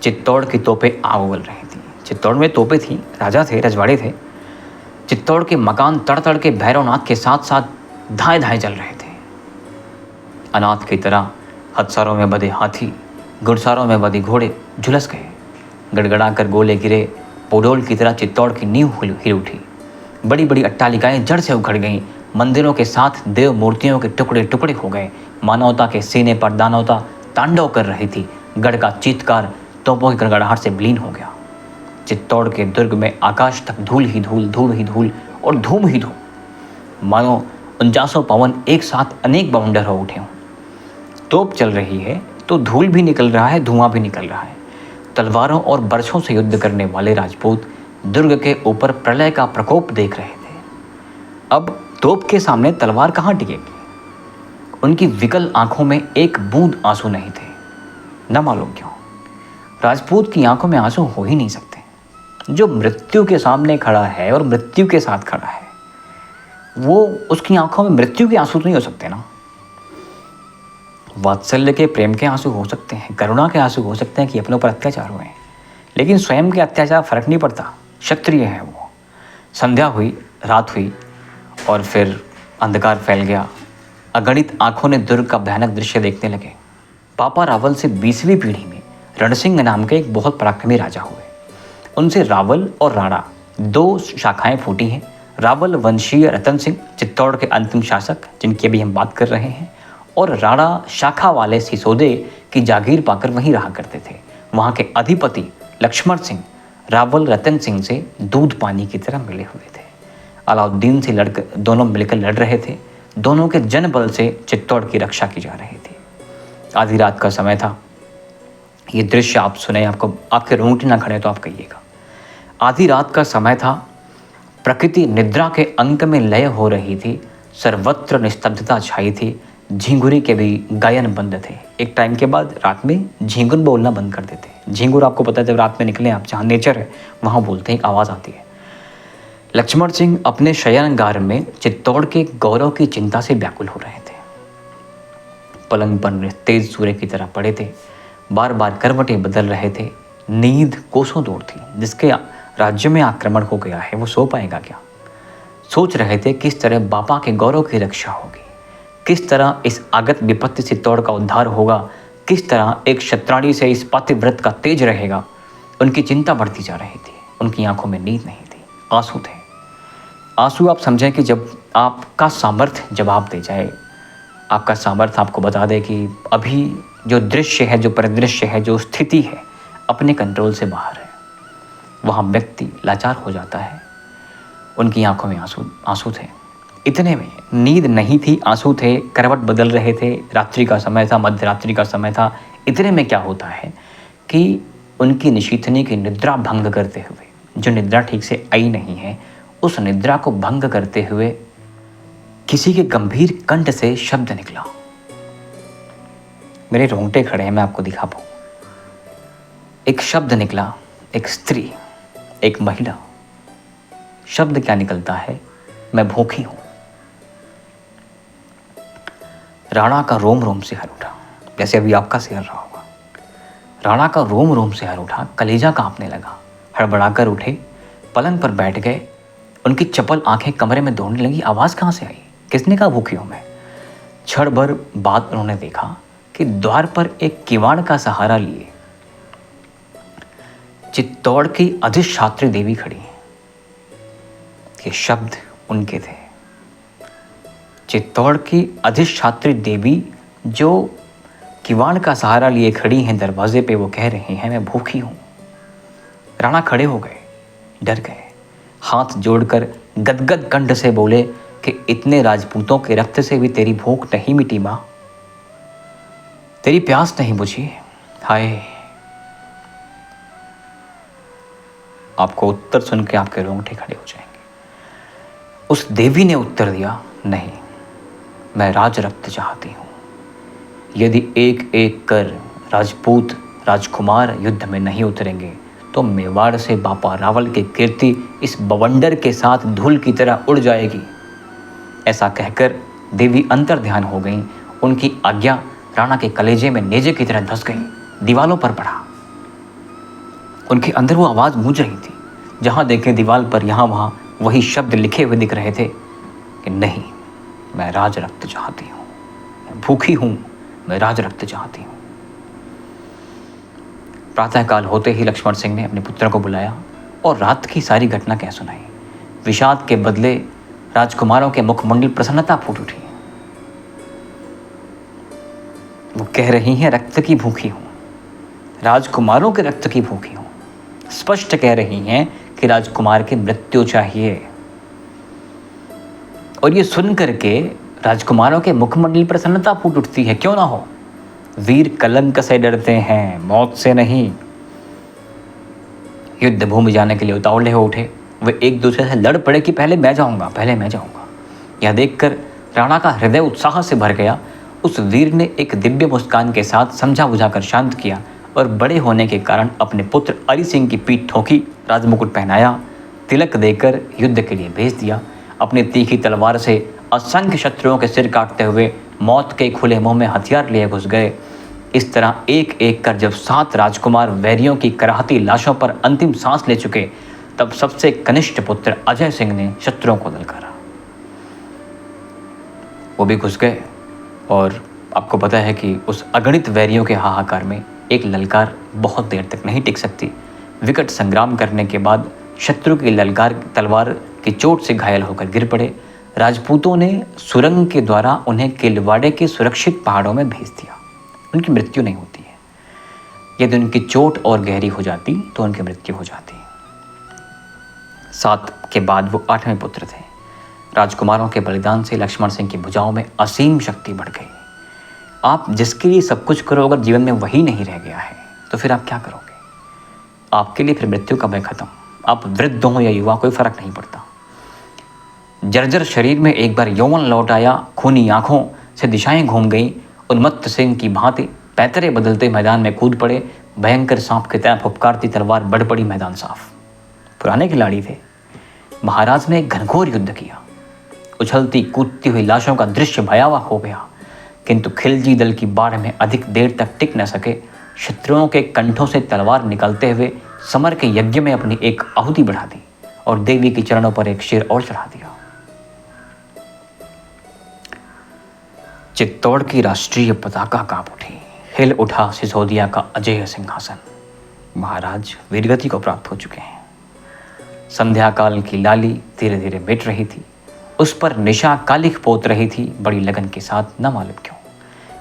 चित्तौड़ की तोपें आग उगल रही थी। चित्तौड़ में तोपें थी, राजा थे, रजवाड़े थे। चित्तौड़ के मकान तड़ के भैरवनाथ के साथ साथ धाए धाए जल रहे थे। अनाथ की तरह हथसारों में बंधे हाथी, घुड़सारों में बंधे घोड़े झुलस गए। गड़गड़ा कर गोले गिरे। पोडोल की तरह चित्तौड़ की नींव हिल उठी। बड़ी बड़ी अट्टालिकाएं जड़ से उखड़ गईं। मंदिरों के साथ देव मूर्तियों के टुकड़े टुकड़े हो गए। मानवता के सीने पर दानवता तांडव कर रही थी। गढ़ का चीत्कार तोपों की गड़गड़ाहट से विलीन हो गया। चित्तौड़ के दुर्ग में आकाश तक धूल ही धूल, धूल ही धूल और धूम ही धूम, मानो 49 पवन एक साथ अनेक बाउंडर हो उठे हों। तोप चल रही है, तो धूल भी निकल रहा है, धुआं भी निकल रहा है। तलवारों और बरछों से युद्ध करने वाले राजपूत दुर्ग के ऊपर प्रलय का प्रकोप देख रहे थे। अब तोप के सामने तलवार कहाँ टिकेगी? उनकी विकल आंखों में एक बूंद आंसू नहीं थे। न मालूम क्यों राजपूत की आंखों में आंसू हो ही नहीं सकते। जो मृत्यु के सामने खड़ा है और मृत्यु के साथ खड़ा है, वो उसकी आंखों में मृत्यु के आंसू नहीं हो सकते ना। वात्सल्य के प्रेम के आंसू हो सकते हैं, करुणा के आंसू हो सकते हैं कि अपने ऊपर अत्याचार हुए हैं, लेकिन स्वयं के अत्याचार फर्क नहीं पड़ता। क्षत्रिय है वो। संध्या हुई, रात हुई और फिर अंधकार फैल गया। अगणित आंखों ने दुर्ग का भयानक दृश्य देखने लगे। पापा रावल से 20वीं पीढ़ी में रणसिंह नाम के एक बहुत पराक्रमी राजा हुए। उनसे रावल और राणा 2 शाखाएं फूटी हैं। रावल वंशीय रतन सिंह, चित्तौड़ के अंतिम शासक जिनकी अभी हम बात कर रहे हैं, और राणा शाखा वाले सिसोदे की जागीर पाकर वहीं रहा करते थे। वहाँ के अधिपति लक्ष्मण सिंह रावल रतन सिंह से दूध पानी की तरह मिले हुए थे। अलाउद्दीन से दोनों मिलकर लड़ रहे थे। दोनों के जनबल से चित्तौड़ की रक्षा की जा रही थी। आधी रात का समय था। ये दृश्य आप सुने, आपके रोंगटे ना खड़े तो आप कहिएगा। आधी रात का समय था। प्रकृति निद्रा के अंक में लय हो रही थी। सर्वत्र निस्तब्धता छाई थी। झिंगुरी के भी गायन बंद थे। एक टाइम के बाद रात में झिंगुर बोलना बंद कर देते। झिंगुर आपको पता है, जब रात में निकले आप, जहाँ नेचर है वहाँ बोलते हैं, एक आवाज़ आती है। लक्ष्मण सिंह अपने शयनगार में चित्तौड़ के गौरव की चिंता से व्याकुल हो रहे थे। पलंग पर तेज सूर्य की तरह पड़े थे। बार बार करवटें बदल रहे थे। नींद कोसों दूर थी। जिसके राज्य में आक्रमण हो गया है वो सो पाएगा क्या? सोच रहे थे किस तरह बापा के गौरव की रक्षा होगी, किस तरह इस आगत विपत्ति से चित्तौड़ का उद्धार होगा, किस तरह एक क्षत्राणी से इस पातिव्रत का तेज रहेगा। उनकी चिंता बढ़ती जा रही थी। उनकी आंखों में नींद नहीं थी, आंसू थे। आंसू आप समझें कि जब आपका सामर्थ्य जवाब दे जाए, आपका सामर्थ्य आपको बता दे कि अभी जो दृश्य है, जो परिदृश्य है, जो स्थिति है अपने कंट्रोल से बाहर है, वहाँ व्यक्ति लाचार हो जाता है। उनकी आंखों में आंसू थे। इतने में नींद नहीं थी, आंसू थे, करवट बदल रहे थे। रात्रि का समय था, मध्यरात्रि का समय था। इतने में क्या होता है कि उनकी निशीथनी की निद्रा भंग करते हुए, जो निद्रा ठीक से आई नहीं है, उस निद्रा को भंग करते हुए किसी के गंभीर कंठ से शब्द निकला। मेरे रोंगटे खड़े हैं, मैं आपको दिखा पाऊं। एक शब्द निकला, एक स्त्री, एक महिला। शब्द क्या निकलता है? मैं भूखी हूं। राणा का रोम रोम सिहर उठा, जैसे अभी आपका सिहर रहा होगा। राणा का रोम रोम सिहर उठा, कलेजा कांपने लगा। हड़बड़ाकर उठे, पलंग पर बैठ गए। उनकी चपल आंखें कमरे में दौड़ने लगी। आवाज़ कहाँ से आई? किसने कहा भूखी हूँ मैं? क्षण भर बाद उन्होंने देखा कि द्वार पर एक किवाड़ का सहारा लिए चित्तौड़ की अधिष्ठात्री देवी खड़ी है। ये शब्द उनके थे। चित्तौड़ की अधिष्ठात्री देवी जो किवाड़ का सहारा लिए खड़ी हैं दरवाजे पे, वो कह रही हैं मैं भूखी हूँ। राणा खड़े हो गए, डर गए, हाथ जोड़कर गदगद कंठ से बोले कि इतने राजपूतों के रक्त से भी तेरी भूख नहीं मिटी माँ, तेरी प्यास नहीं बुझी। हाय। आपको उत्तर सुन के आपके रोंगटे खड़े हो जाएंगे। उस देवी ने उत्तर दिया, नहीं, मैं राज रक्त चाहती हूँ। यदि एक एक कर राजपूत राजकुमार युद्ध में नहीं उतरेंगे तो मेवाड़ से बापा रावल की कीर्ति इस बवंडर के साथ धूल की तरह उड़ जाएगी। ऐसा कहकर देवी अंतर ध्यान हो गईं। उनकी आज्ञा राणा के कलेजे में नेजे की तरह धंस गई, दीवालों पर पड़ा। उनके अंदर वो आवाज़ गूंज रही थी। जहाँ देखें दीवाल पर यहाँ वहाँ वही शब्द लिखे हुए दिख रहे थे कि नहीं, मैं राज रक्त चाहती हूँ, मैं भूखी हूँ, मैं राज रक्त चाहती हूँ। प्रातःकाल होते ही लक्ष्मण सिंह ने अपने पुत्र को बुलाया और रात की सारी घटना कह सुनाई। विषाद के बदले राजकुमारों के मुखमंडल प्रसन्नता फूट उठी। वो कह रही हैं रक्त की भूखी हूँ, राजकुमारों के रक्त की भूखी हूँ। स्पष्ट कह रही हैं कि राजकुमार की मृत्यु चाहिए। और ये सुन करके राजकुमारों के मुखमंडल प्रसन्नता फूट उठती है। क्यों ना हो, वीर कलंक से डरते हैं, मौत से नहीं। युद्ध भूमि जाने के लिए उतावले हो उठे। वे एक दूसरे से लड़ पड़े कि पहले मैं जाऊंगा, पहले मैं जाऊंगा। यह देखकर राणा का हृदय उत्साह से भर गया। उस वीर ने एक दिव्य मुस्कान के साथ समझा बुझाकर शांत किया और बड़े होने के कारण अपने पुत्र अरि सिंह की पीठ ठोकी, राजमुकुट पहनाया, तिलक देकर युद्ध के लिए भेज दिया। अपनी तीखी तलवार से असंख्य शत्रुओं के सिर काटते हुए मौत के खुले मुंह में हथियार लिए घुस गए। इस तरह एक एक कर जब 7 राजकुमार वैरियों की कराहती लाशों पर अंतिम सांस ले चुके, तब सबसे कनिष्ठ पुत्र अजय सिंह ने शत्रुओं को ललकारा। वो भी घुस गए और आपको पता है कि उस अगणित वैरियों के हाहाकार में एक ललकार बहुत देर तक नहीं टिक सकती। विकट संग्राम करने के बाद शत्रु की ललकार तलवार की चोट से घायल होकर गिर पड़े। राजपूतों ने सुरंग के द्वारा उन्हें किलवाड़े के सुरक्षित पहाड़ों में भेज दिया। उनकी मृत्यु नहीं होती है। यदि उनकी चोट और गहरी हो जाती तो उनकी मृत्यु हो जाती। 7 के बाद वो 8वें पुत्र थे। राजकुमारों के बलिदान से लक्ष्मण सिंह की भुजाओं में असीम शक्ति बढ़ गई। आप जिसके लिए सब कुछ करो, अगर जीवन में वही नहीं रह गया है तो फिर आप क्या करोगे? आपके लिए फिर मृत्यु कब है खत्म। आप वृद्ध हो या युवा, कोई फर्क नहीं पड़ता। जर्जर शरीर में एक बार यौवन लौट आया, खूनी आंखों से दिशाएं घूम गई। उन्मत्त सिंह की भांति पैतरे बदलते मैदान में कूद पड़े। भयंकर सांप की तरह फुफकारती तलवार बढ़ पड़ी मैदान साफ। पुराने खिलाड़ी थे। महाराज ने एक घनघोर युद्ध किया। उछलती कूदती हुई लाशों का दृश्य भयावह हो गया, किंतु खिलजी दल की बाढ़ में अधिक देर तक टिक न सके। शत्रुओं के कंठों से तलवार निकलते हुए समर के यज्ञ में अपनी एक आहुति बढ़ा दी और देवी के चरणों पर एक शेर और चढ़ा दिया। चित्तौड़ की राष्ट्रीय पताका कांप उठी। हिल उठा सिसोदिया का अजेय सिंहासन। महाराज वीरगति को प्राप्त हो चुके हैं। संध्या काल की लाली धीरे धीरे मिट रही थी। उस पर निशा कालिख पोत रही थी, बड़ी लगन के साथ, न मालूम क्यों।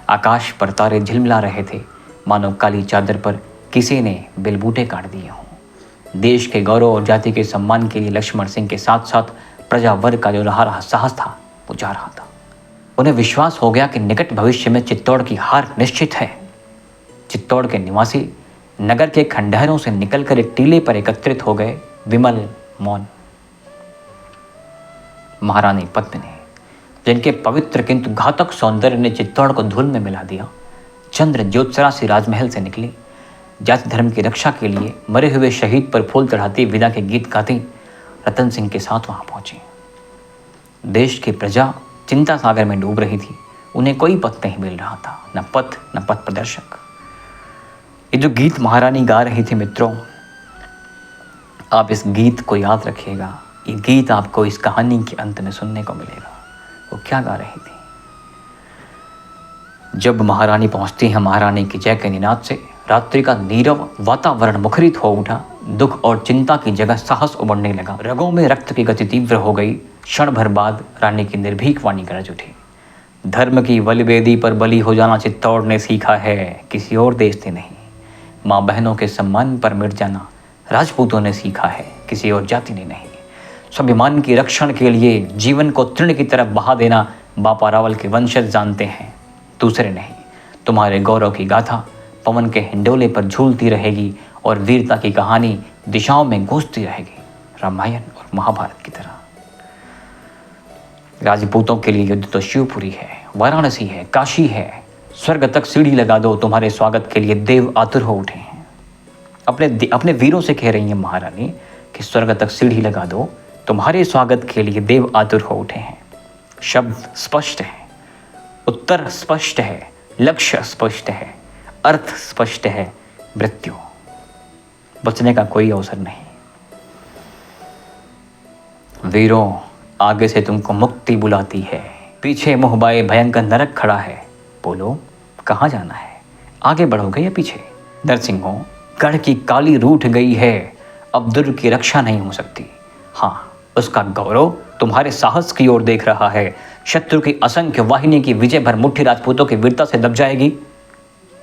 आकाश पर तारे झिलमिला रहे थे, मानो काली चादर पर किसी ने बिलबूटे काट दिए हों। देश के गौरव और जाति के सम्मान के लिए लक्ष्मण सिंह के साथ साथ प्रजा वर्ग का जो रहा साहस था वो जा रहा था। उन्हें विश्वास हो गया कि निकट भविष्य में चित्तौड़ की हार निश्चित है। चित्तौड़ के निवासी नगर के खंडहरों से निकलकर एक टीले पर एकत्रित हो गए, विमल मौन। महारानी पद्मिनी, जिनके पवित्र किंतु घातक सौंदर्य ने चित्तौड़ को धूल में मिला दिया, चंद्र ज्योत्सना से राजमहल से निकली। जाति धर्म की रक्षा के लिए मरे हुए शहीद पर फूल चढ़ाती विदा के गीत गाती रतन सिंह के साथ वहां पहुंची। देश की प्रजा चिंता सागर में डूब रही थी। उन्हें कोई पथ नहीं मिल रहा था, न पथ न पथ प्रदर्शक। ये जो गीत महारानी गा रही थी मित्रों, आप इस गीत को याद रखिएगा। ये गीत आपको इस कहानी के अंत में सुनने को मिलेगा। वो क्या गा रही थी? जब महारानी पहुंचती है, महारानी की जय के निनाद से रात्रि का नीरव वातावरण मुखरित हो उठा। दुख और चिंता की जगह साहस उमड़ने लगा। रगों में रक्त की गति तीव्र हो गई। क्षण भर बाद रानी की निर्भीक वाणी गरज उठी। धर्म की बलिवेदी पर बलि हो जाना चित्तौड़ ने सीखा है, किसी और देश ने नहीं। माँ बहनों के सम्मान पर मिट जाना राजपूतों ने सीखा है, किसी और जाति ने नहीं। स्वाभिमान की रक्षण के लिए जीवन को तृण की तरफ बहा देना बापा रावल के वंशज जानते हैं, दूसरे नहीं। तुम्हारे गौरव की गाथा पवन के हिंडोले पर झूलती रहेगी और वीरता की कहानी दिशाओं में गूंजती रहेगी, रामायण और महाभारत की तरह। राजपूतों के लिए युद्ध तो शिवपुरी है, वाराणसी है, काशी है। स्वर्ग तक सीढ़ी लगा दो, तुम्हारे स्वागत के लिए देव आतुर हो उठे हैं। अपने वीरों से कह रही है महारानी कि स्वर्ग तक सीढ़ी लगा दो, तुम्हारे स्वागत के लिए देव आतुर हो उठे हैं। शब्द स्पष्ट है, उत्तर स्पष्ट है, लक्ष्य स्पष्ट है, अर्थ स्पष्ट है, मृत्यु। बचने का कोई अवसर नहीं। वीरों, आगे से तुमको मुक्ति बुलाती है, पीछे मुँह बाए भयंकर नरक खड़ा है। बोलो कहाँ जाना है, आगे बढ़ोगे या पीछे? नरसिंहों, गढ़ की काली रूठ गई है, अब दुर्ग की रक्षा नहीं हो सकती। हाँ, उसका गौरव तुम्हारे साहस की ओर देख रहा है। शत्रु की असंख्य वाहिनी की विजय भर मुट्ठी राजपूतों की वीरता से दब जाएगी।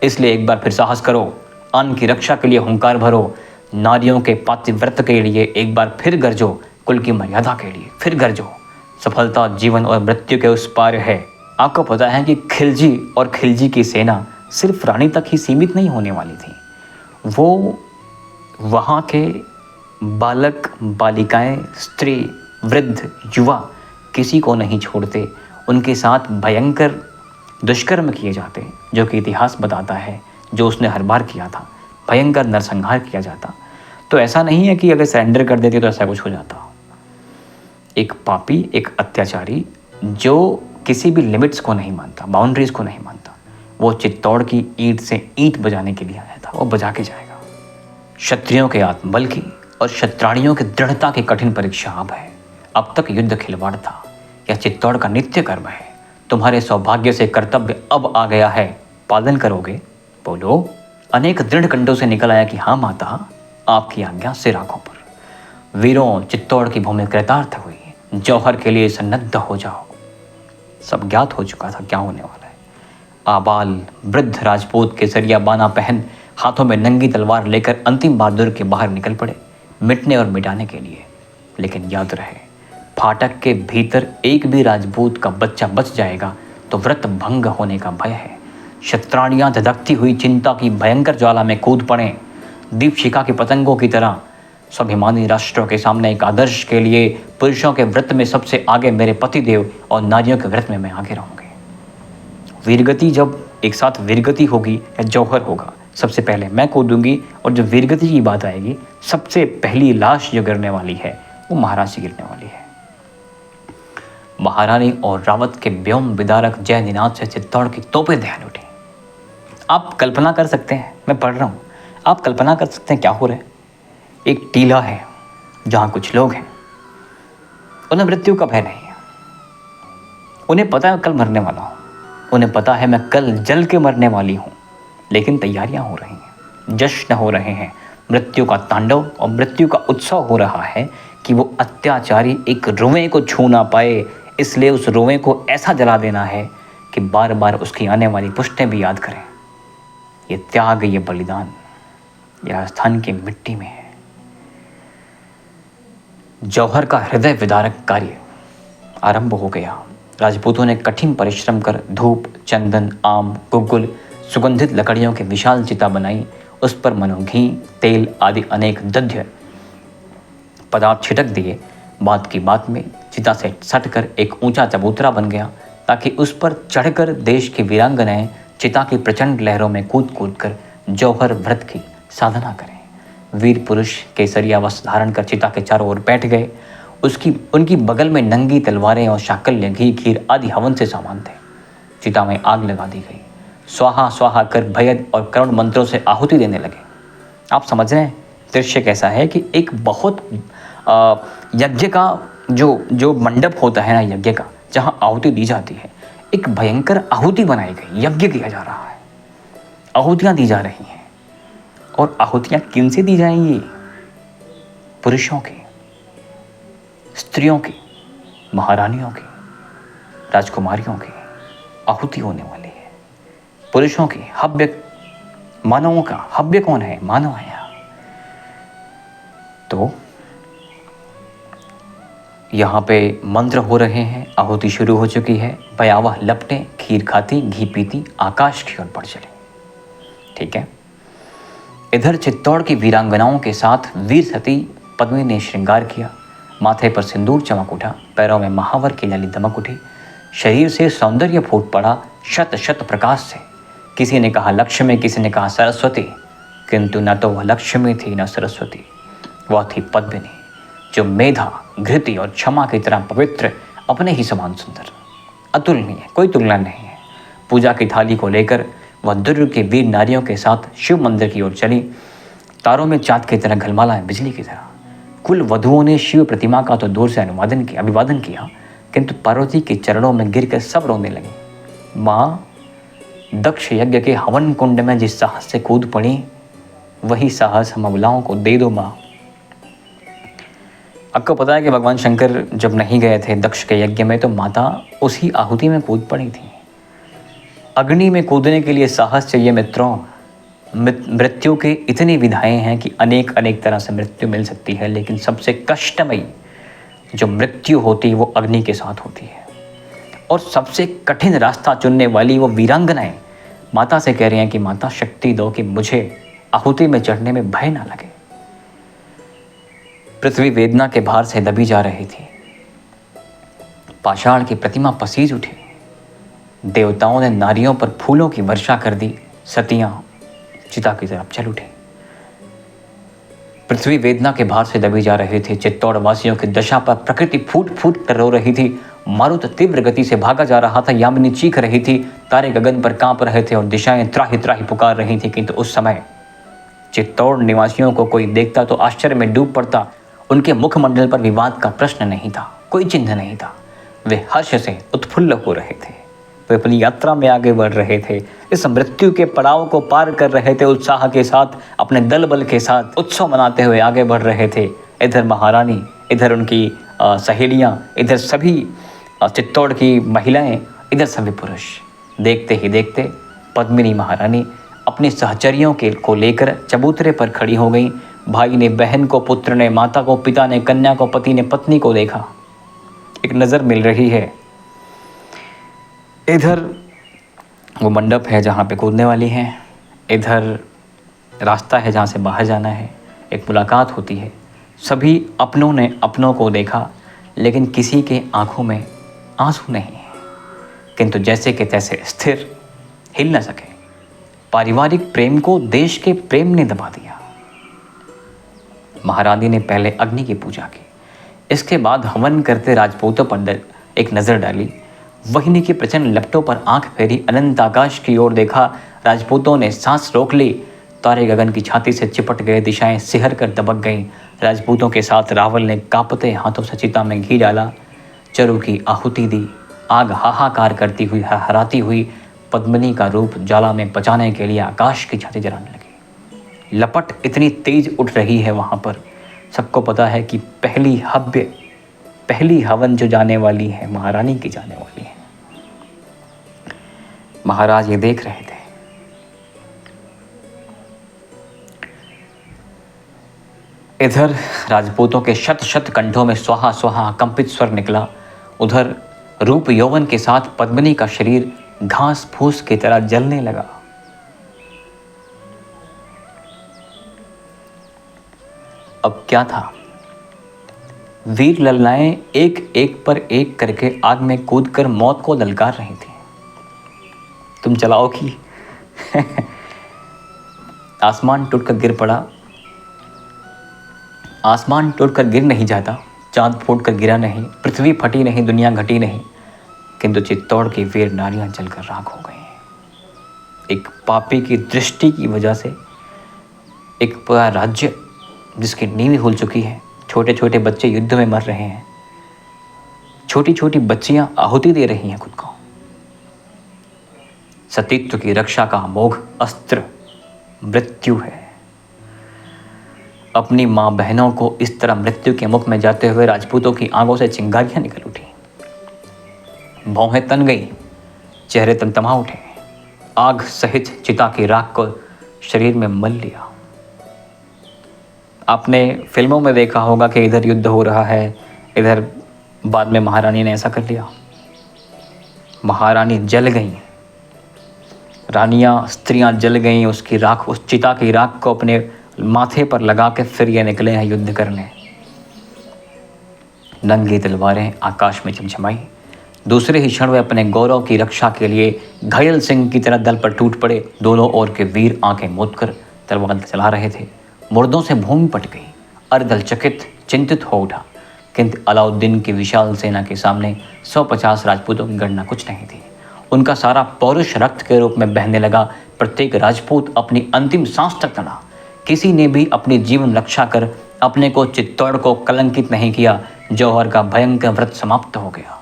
इसलिए एक बार फिर साहस करो, अन्न की रक्षा के लिए हुंकार भरो, नारियों के पातिव्रत के लिए एक बार फिर गरजो, कुल की मर्यादा के लिए फिर गरजो। सफलता जीवन और मृत्यु के उस पार है। आपको पता है कि खिलजी और खिलजी की सेना सिर्फ रानी तक ही सीमित नहीं होने वाली थी। वो वहाँ के बालक, बालिकाएं, स्त्री, वृद्ध, युवा किसी को नहीं छोड़ते। उनके साथ भयंकर दुष्कर्म किए जाते, जो कि इतिहास बताता है, जो उसने हर बार किया था। भयंकर नरसंहार किया जाता। तो ऐसा नहीं है कि अगर सरेंडर कर देते तो ऐसा कुछ हो जाता। एक पापी, एक अत्याचारी जो किसी भी लिमिट्स को नहीं मानता, बाउंड्रीज को नहीं मानता, वो चित्तौड़ की ईंट से ईंट बजाने के लिए आया था। वो बजा के जाएगा। क्षत्रियों के आत्मबल की और क्षत्राणियों की दृढ़ता की कठिन परीक्षा अब है। अब तक युद्ध खिलवाड़ था, यह चित्तौड़ का नित्य कर्म है। तुम्हारे सौभाग्य से कर्तव्य अब आ गया है, पालन करोगे? बोलो। अनेक दृढ़ कंठों से निकल आया कि हाँ माता, आपकी आज्ञा सिर आंखों पर। वीरों, चित्तौड़ की भूमि कृतार्थ हुई, जौहर के लिए सन्नद्ध हो जाओ। सब ज्ञात हो चुका था क्या होने वाला है। आबाल वृद्ध राजपूत केसरिया बाना पहन, हाथों में नंगी तलवार लेकर अंतिम बहादुर के बाहर निकल पड़े, मिटने और मिटाने के लिए। लेकिन याद रहे, फाटक के भीतर एक भी राजपूत का बच्चा बच जाएगा तो व्रत भंग होने का भय है। क्षत्राणियां धधकती हुई चिंता की भयंकर ज्वाला में कूद पड़े, दीपशिखा की पतंगों की तरह। स्वाभिमानी राष्ट्रों के सामने एक आदर्श के लिए पुरुषों के व्रत में सबसे आगे मेरे पतिदेव और नारियों के व्रत में मैं आगे रहूंगी। वीरगति, जब एक साथ वीरगति होगी या जौहर होगा, सबसे पहले मैं कूदूंगी। और जब वीरगति की बात आएगी, सबसे पहली लाश जो गिरने वाली है वो महाराज की गिरने वाली है। महारानी और रावत के व्योम विदारक जय निनाद से चित्तौड़ की तोपें दहन उठी। आप कल्पना कर सकते हैं, मैं पढ़ रहा हूँ, आप कल्पना कर सकते हैं क्या हो रहा है। एक टीला है जहाँ कुछ लोग हैं, उन्हें मृत्यु का भय नहीं है। उन्हें पता है कल मरने वाला हूँ, उन्हें पता है मैं कल जल के मरने वाली हूँ। लेकिन तैयारियां हो रही हैं, जश्न हो रहे हैं, मृत्यु का तांडव और मृत्यु का उत्सव हो रहा है कि वो अत्याचारी एक रुएं को छू ना पाए। इसलिए उस रुएं को ऐसा जला देना है कि बार बार उसकी आने वाली पुश्तें भी याद करें। ये त्याग, ये बलिदान, ये राजस्थान की मिट्टी में है। जौहर का हृदय विदारक कार्य आरंभ हो गया। राजपूतों ने कठिन परिश्रम कर धूप, चंदन, आम, गुग्गुल, सुगंधित लकड़ियों की विशाल चिता बनाई। उस पर मनो घी, तेल आदि अनेक दध्य पदार्थ छिटक दिए। बात की बात में चिता से सटकर एक ऊंचा चबूतरा बन गया, ताकि उस पर चढ़कर देश की वीरांगनाएं चिता की प्रचंड लहरों में कूद कूद कर जौहर व्रत की साधना करें। वीर पुरुष केसरिया वस्त्र धारण कर चिता के चारों ओर बैठ गए। उनकी बगल में नंगी तलवारें और शाकल्य, घी, खीर आदि हवन से सामान थे। चिता में आग लगा दी गई। स्वाहा स्वाहा कर भयद और करुण मंत्रों से आहुति देने लगे। आप समझ रहे हैं दृश्य कैसा है कि एक बहुत यज्ञ का जो मंडप होता है ना, यज्ञ का जहाँ आहुति दी जाती है, एक भयंकर आहुति बनाई गई। यज्ञ किया जा रहा है, आहुतियाँ दी जा रही हैं। और आहुतियाँ किन से दी जाएंगी? पुरुषों की, स्त्रियों की, महारानियों की, राजकुमारियों की आहुति होने वाली है। पुरुषों की हव्य, मानवों का हव्य कौन है? मानव है यहाँ। तो यहाँ पे मंत्र हो रहे हैं, आहुति शुरू हो चुकी है। भयावह लपटें खीर खाती, घी पीती, आकाश की ओर बढ़ चली। ठीक है। इधर चित्तौड़ की वीरांगनाओं के साथ वीर सती पद्मिनी ने श्रृंगार किया। माथे पर सिंदूर चमक उठा, पैरों में महावर की लली दमक उठी, शरीर से सौंदर्य फूट पड़ा शत शत प्रकाश से। किसी ने कहा लक्ष्मी, किसी ने कहा सरस्वती, किंतु न तो वह लक्ष्मी थी न सरस्वती, वह थी पद्मिनी, जो मेधा, घृति और क्षमा की तरह पवित्र, अपने ही समान सुंदर, अतुलनीय, कोई तुलना नहीं है। पूजा की थाली को लेकर वह दुर्ग के वीर नारियों के साथ शिव मंदिर की ओर चली। तारों में चाँद की तरह घलमालाएं, बिजली की तरह। कुल वधुओं ने शिव प्रतिमा का तो दूर से अभिवादन किया, किंतु पार्वती के चरणों में गिरकर सब रोने लगी। माँ, दक्ष यज्ञ के हवन कुंड में जिस साहस से कूद पड़ी, वही साहस हम अबलाओं को दे दो माँ। आपको पता है कि भगवान शंकर जब नहीं गए थे दक्ष के यज्ञ में, तो माता उसी आहुति में कूद पड़ी थी। अग्नि में कूदने के लिए साहस चाहिए मित्रों। मृत्यु के इतनी विधाएं हैं कि अनेक अनेक तरह से मृत्यु मिल सकती है, लेकिन सबसे कष्टमयी जो मृत्यु होती है वो अग्नि के साथ होती है। और सबसे कठिन रास्ता चुनने वाली वो वीरांगनाएं माता से कह रही हैं कि माता शक्ति दो कि मुझे आहुति में चढ़ने में भय ना लगे। पृथ्वी वेदना के भार से दबी जा रही थी। पाषाण की प्रतिमा पसीज उठी। देवताओं ने नारियों पर फूलों की वर्षा कर दी। सतियां चिता की तरफ चल उठी। पृथ्वी वेदना के भार से दबी जा रही थी। चित्तौड़ वासियों की दशा पर प्रकृति फूट फूट कर रो रही थी। मारुत तीव्र गति से भागा जा रहा था। यामिनी चीख रही थी। तारे गगन पर कांप रहे थे और दिशाएं त्राही त्राही पुकार रही थी। किंतु उस समय चित्तौड़ निवासियों को कोई देखता तो आश्चर्य में डूब पड़ता। उनके मुखमंडल पर विवाद का प्रश्न नहीं था, कोई चिन्ह नहीं था। वे हर्ष से उत्फुल्ल हो रहे थे। वे अपनी यात्रा में आगे बढ़ रहे थे। इस मृत्यु के पड़ाव को पार कर रहे थे। उत्साह के साथ, अपने दल बल के साथ उत्सव मनाते हुए आगे बढ़ रहे थे। इधर महारानी, इधर उनकी सहेलियां, इधर सभी चित्तौड़ की महिलाएं, इधर सभी पुरुष। देखते ही देखते पद्मिनी महारानी अपने सहचरियों को लेकर चबूतरे पर खड़ी हो गई। भाई ने बहन को, पुत्र ने माता को, पिता ने कन्या को, पति ने पत्नी को देखा। एक नज़र मिल रही है। इधर वो मंडप है जहाँ पे कूदने वाली हैं, इधर रास्ता है जहाँ से बाहर जाना है। एक मुलाकात होती है। सभी अपनों ने अपनों को देखा, लेकिन किसी के आंखों में आंसू नहीं है। किंतु जैसे के तैसे स्थिर, हिल न सके। पारिवारिक प्रेम को देश के प्रेम ने दबा दिया। महारानी ने पहले अग्नि की पूजा की। इसके बाद हवन करते राजपूतों पर एक नज़र डाली। वहिनी की प्रचंड लपटों पर आंख फेरी। अनंत आकाश की ओर देखा। राजपूतों ने सांस रोक ली। तारे गगन की छाती से चिपट गए। दिशाएं सिहर कर दबक गईं। राजपूतों के साथ रावल ने कांपते हाथों से चिता में घी डाला। चरु की आहुति दी। आग हाहाकार करती हुई, हराती हुई पद्मिनी का रूप ज्वाला में बचाने के लिए आकाश की छाती जलाने लगी। लपट इतनी तेज उठ रही है वहाँ पर। सबको पता है कि पहली हवन जो जाने वाली है, महारानी की जाने वाली है। महाराज ये देख रहे थे। इधर राजपूतों के शत शत कंठों में स्वाहा स्वाहा कंपित स्वर निकला। उधर रूप यौवन के साथ पद्मिनी का शरीर घास फूस की तरह जलने लगा। अब क्या था? वीर ललनाएं एक एक पर एक करके आग में कूदकर मौत को ललकार रही थी। तुम चलाओगी। आसमान टूटकर गिर पड़ा। आसमान टूटकर गिर नहीं जाता, चांद फूटकर गिरा नहीं, पृथ्वी फटी नहीं, दुनिया घटी नहीं, किंतु चित्तौड़ की वीर नारियां जलकर राख हो गई। एक पापी की दृष्टि की वजह से एक पूरा राज्य जिसकी नींव खुल चुकी है। छोटे छोटे बच्चे युद्ध में मर रहे हैं। छोटी छोटी बच्चियां आहुति दे रही हैं खुद को। सतीत्व की रक्षा का अमोघ अस्त्र मृत्यु है। अपनी मां बहनों को इस तरह मृत्यु के मुख में जाते हुए राजपूतों की आंखों से चिंगारियां निकल उठी। भौहें तन गई, चेहरे तमतमा उठे। आग सहित चिता की राख को शरीर में मल लिया। आपने फिल्मों में देखा होगा कि इधर युद्ध हो रहा है, इधर बाद में महारानी ने ऐसा कर लिया। महारानी जल गई, रानियां, स्त्रियां जल गईं। उसकी राख, उस चिता की राख को अपने माथे पर लगा के फिर ये निकले हैं युद्ध करने। नंगी तलवारें आकाश में चमचमाई। दूसरे ही क्षण वे अपने गौरव की रक्षा के लिए घायल सिंह की तरह दल पर टूट पड़े। दोनों ओर के वीर आंखें मूंद कर तलवार चला रहे थे। मुर्दों से भूमि पट गई। अर्दल चकित, चिंतित हो उठा। किंतु अलाउद्दीन की विशाल सेना के सामने 150 राजपूतों की गणना कुछ नहीं थी। उनका सारा पौरुष रक्त के रूप में बहने लगा। प्रत्येक राजपूत अपनी अंतिम सांस तक लड़ा। किसी ने भी अपनी जीवन रक्षा कर अपने को, चित्तौड़ को कलंकित नहीं किया। जौहर का भयंकर व्रत समाप्त हो गया।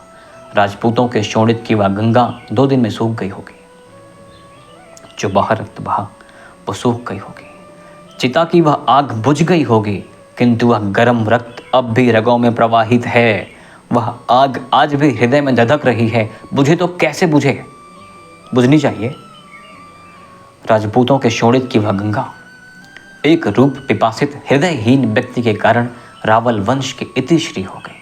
राजपूतों के शोणित की वह गंगा 2 दिन में सूख गई होगी। जो बाहर रक्त बहा वो सूख गई होगी। चिता की वह आग बुझ गई होगी, किंतु वह गर्म रक्त अब भी रगों में प्रवाहित है। वह आग आज भी हृदय में धधक रही है। बुझे तो कैसे बुझे, बुझनी चाहिए। राजपूतों के शोणित की वह गंगा एक रूप पिपासित हृदयहीन व्यक्ति के कारण रावल वंश की इतिश्री हो गई।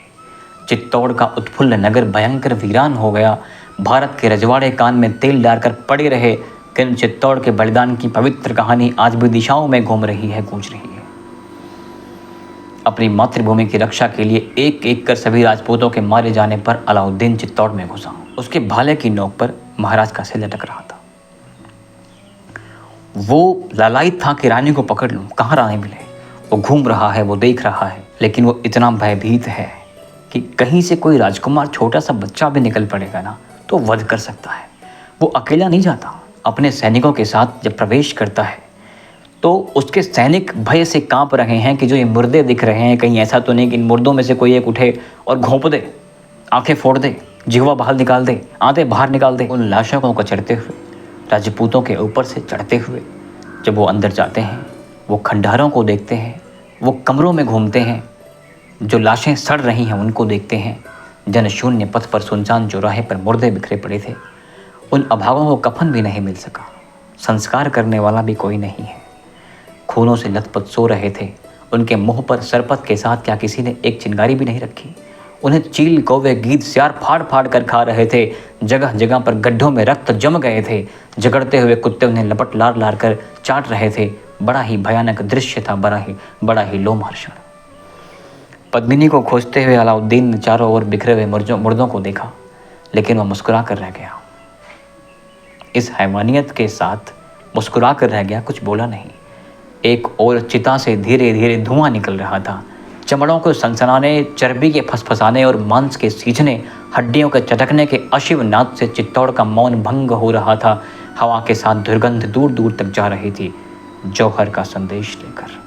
चित्तौड़ का उत्फुल्ल नगर भयंकर वीरान हो गया। भारत के रजवाड़े कान में तेल डालकर पड़े रहे। किन चित्तौड़ के बलिदान की पवित्र कहानी आज भी दिशाओं में घूम रही है, गूंज रही है। अपनी मातृभूमि की रक्षा के लिए एक एक कर सभी राजपूतों के मारे जाने पर अलाउद्दीन चित्तौड़ में घुसा। उसके भाले की नोक पर महाराज का सिर लटक रहा था। वो लालायित था कि रानी को पकड़ लूं, कहाँ रानी मिले। वो घूम रहा है, वो देख रहा है, लेकिन वो इतना भयभीत है कि कहीं से कोई राजकुमार छोटा सा बच्चा भी निकल पड़ेगा ना तो वध कर सकता है। वो अकेला नहीं जाता, अपने सैनिकों के साथ जब प्रवेश करता है तो उसके सैनिक भय से कांप रहे हैं कि जो ये मुर्दे दिख रहे हैं, कहीं ऐसा तो नहीं कि इन मुर्दों में से कोई एक उठे और घोंप दे, आंखें फोड़ दे, जिह्वा बाहर निकाल दे, आंतें बाहर निकाल दे। उन लाशों को कचरते हुए, राजपूतों के ऊपर से चढ़ते हुए जब वो अंदर जाते हैं, वो खंडहरों को देखते हैं, वो कमरों में घूमते हैं, जो लाशें सड़ रही हैं उनको देखते हैं। जनशून्य पथ पर, सुनसान चौराहे पर मुर्दे बिखरे पड़े थे। उन अभागों को कफन भी नहीं मिल सका, संस्कार करने वाला भी कोई नहीं है। खूनों से लथपथ सो रहे थे। उनके मुंह पर सरपत के साथ क्या किसी ने एक चिंगारी भी नहीं रखी। उन्हें चील, कौवे, गीद, सियार फाड़ फाड़ कर खा रहे थे। जगह जगह पर गड्ढों में रक्त जम गए थे। झगड़ते हुए कुत्ते उन्हें लपट लार लार कर चाट रहे थे। बड़ा ही भयानक दृश्य था, बड़ा ही लोमहर्षण। पद्मिनी को खोजते हुए अलाउद्दीन ने चारों ओर बिखरे हुए मुर्दों को देखा, लेकिन वह मुस्कुरा कर रह गया। इस हैवानियत के साथ मुस्कुरा कर रह गया, कुछ बोला नहीं। एक और चिता से धीरे धीरे धुआं निकल रहा था। चमड़ों को सनसनाने, चर्बी के फसफसाने और मांस के सींचने, हड्डियों के चटकने के अशिव नाद से चित्तौड़ का मौन भंग हो रहा था। हवा के साथ दुर्गंध दूर दूर तक जा रही थी, जौहर का संदेश लेकर।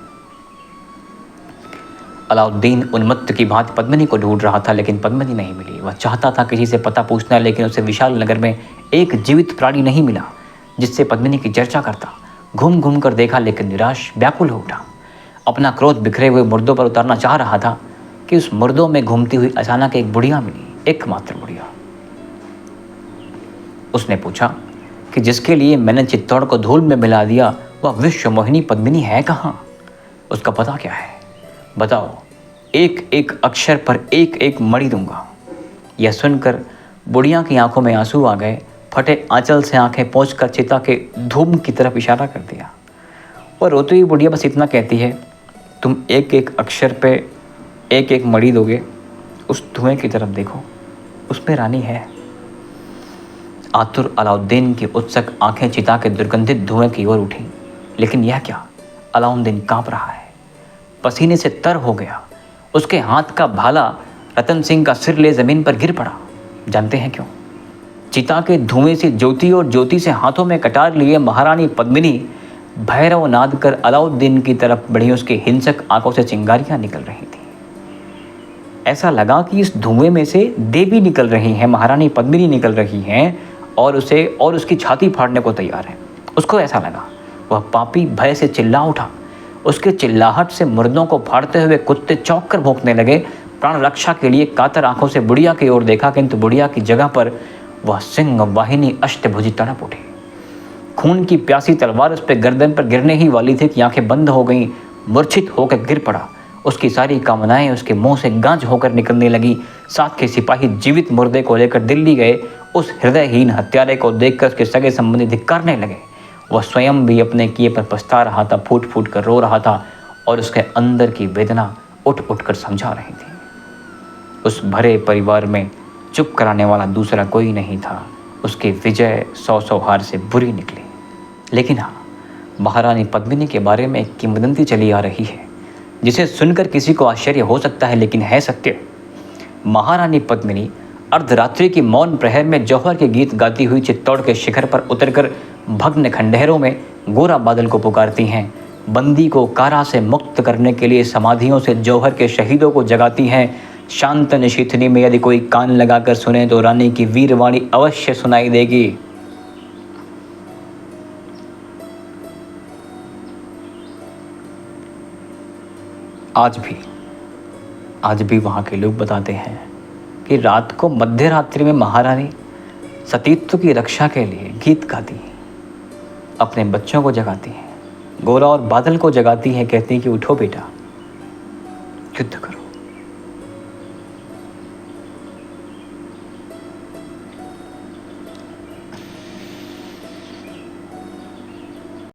अलाउद्दीन उन्मत्त की भांति पद्मिनी को ढूंढ रहा था, लेकिन पद्मिनी नहीं मिली। वह चाहता था किसी से पता पूछना, लेकिन उसे विशाल नगर में एक जीवित प्राणी नहीं मिला जिससे पद्मिनी की चर्चा करता। घूम घूम कर देखा, लेकिन निराश, व्याकुल हो उठा। अपना क्रोध बिखरे हुए मुर्दों पर उतारना चाह रहा था कि उस मुर्दों में घूमती हुई अचानक एक बुढ़िया मिली, एकमात्र बुढ़िया। उसने पूछा कि जिसके लिए मैंने चित्तौड़ को धूल में मिला दिया, वह विश्व मोहिनी पद्मिनी है कहाँ? उसका पता क्या है? बताओ। एक एक अक्षर पर एक एक मणि दूंगा। यह सुनकर बुढ़िया की आंखों में आंसू आ गए। फटे आंचल से आंखें पोंछकर चिता के धूम की तरफ इशारा कर दिया। और रोती हुई बुढ़िया बस इतना कहती है, तुम एक एक अक्षर पे एक एक मणि दोगे, उस धुएं की तरफ देखो, उसमें रानी है। आतुर अलाउद्दीन की उत्सुक आंखें चिता के दुर्गंधित धुएं की ओर उठी, लेकिन यह क्या? अलाउद्दीन कांप रहा है, पसीने से तर हो गया। उसके हाथ का भाला रतन सिंह का सिर ले जमीन पर गिर पड़ा। जानते हैं क्यों? चिता के धुएं से ज्योति और ज्योति से हाथों में कटार लिए महारानी पद्मिनी भैरव नाद कर अलाउद्दीन की तरफ बढ़ी। उसके हिंसक आंखों से चिंगारियां निकल रही थी। ऐसा लगा कि इस धुएं में से देवी निकल रही हैं, महारानी पद्मिनी निकल रही हैं और उसे और उसकी छाती फाड़ने को तैयार है। उसको ऐसा लगा। वह पापी भय से चिल्ला उठा। उसके चिल्लाहट से मुर्दों को फाड़ते हुए कुत्ते चौंक कर भौंकने लगे। प्राण रक्षा के लिए कातर आंखों से बुढ़िया की ओर देखा, किंतु बुढ़िया की जगह पर वह सिंह वाहिनी अष्टभुजी तड़प उठी। खून की प्यासी तलवार उस पर गर्दन पर गिरने ही वाली थी कि आंखें बंद हो गईं। मूर्छित होकर गिर पड़ा। उसकी सारी कामनाएं उसके मुंह से गांज होकर निकलने लगी। साथ के सिपाही जीवित मुर्दे को लेकर दिल्ली गए। उस हृदयहीन हत्यारे को देखकर उसके सगे संबंधी धिक्कारने लगे। वह स्वयं भी अपने किए पर पछता रहा था, फूट फूट कर रो रहा था और उसके अंदर की वेदना उठ उठ कर समझा रही थी। उस भरे परिवार में चुप कराने वाला दूसरा कोई नहीं था। उसकी विजय 100 हार से बुरी निकली। लेकिन हाँ, महारानी पद्मिनी के बारे में एक किंवदंती चली आ रही है जिसे सुनकर किसी को आश्चर्य हो सकता है, लेकिन है सत्य। महारानी पद्मिनी अर्धरात्रि की मौन प्रहर में जौहर के गीत गाती हुई चित्तौड़ के शिखर पर उतरकर भग्न खंडहरों में गोरा बादल को पुकारती हैं। बंदी को कारा से मुक्त करने के लिए समाधियों से जौहर के शहीदों को जगाती हैं। शांत निशीथनी में यदि कोई कान लगाकर सुने तो रानी की वीरवाणी अवश्य सुनाई देगी। आज भी वहाँ के लोग बताते हैं कि रात को मध्य रात्रि में महारानी सतीत्व की रक्षा के लिए गीत गाती हैं, अपने बच्चों को जगाती हैं, गोरा और बादल को जगाती हैं, कहती हैं कि उठो बेटा, युद्ध करो।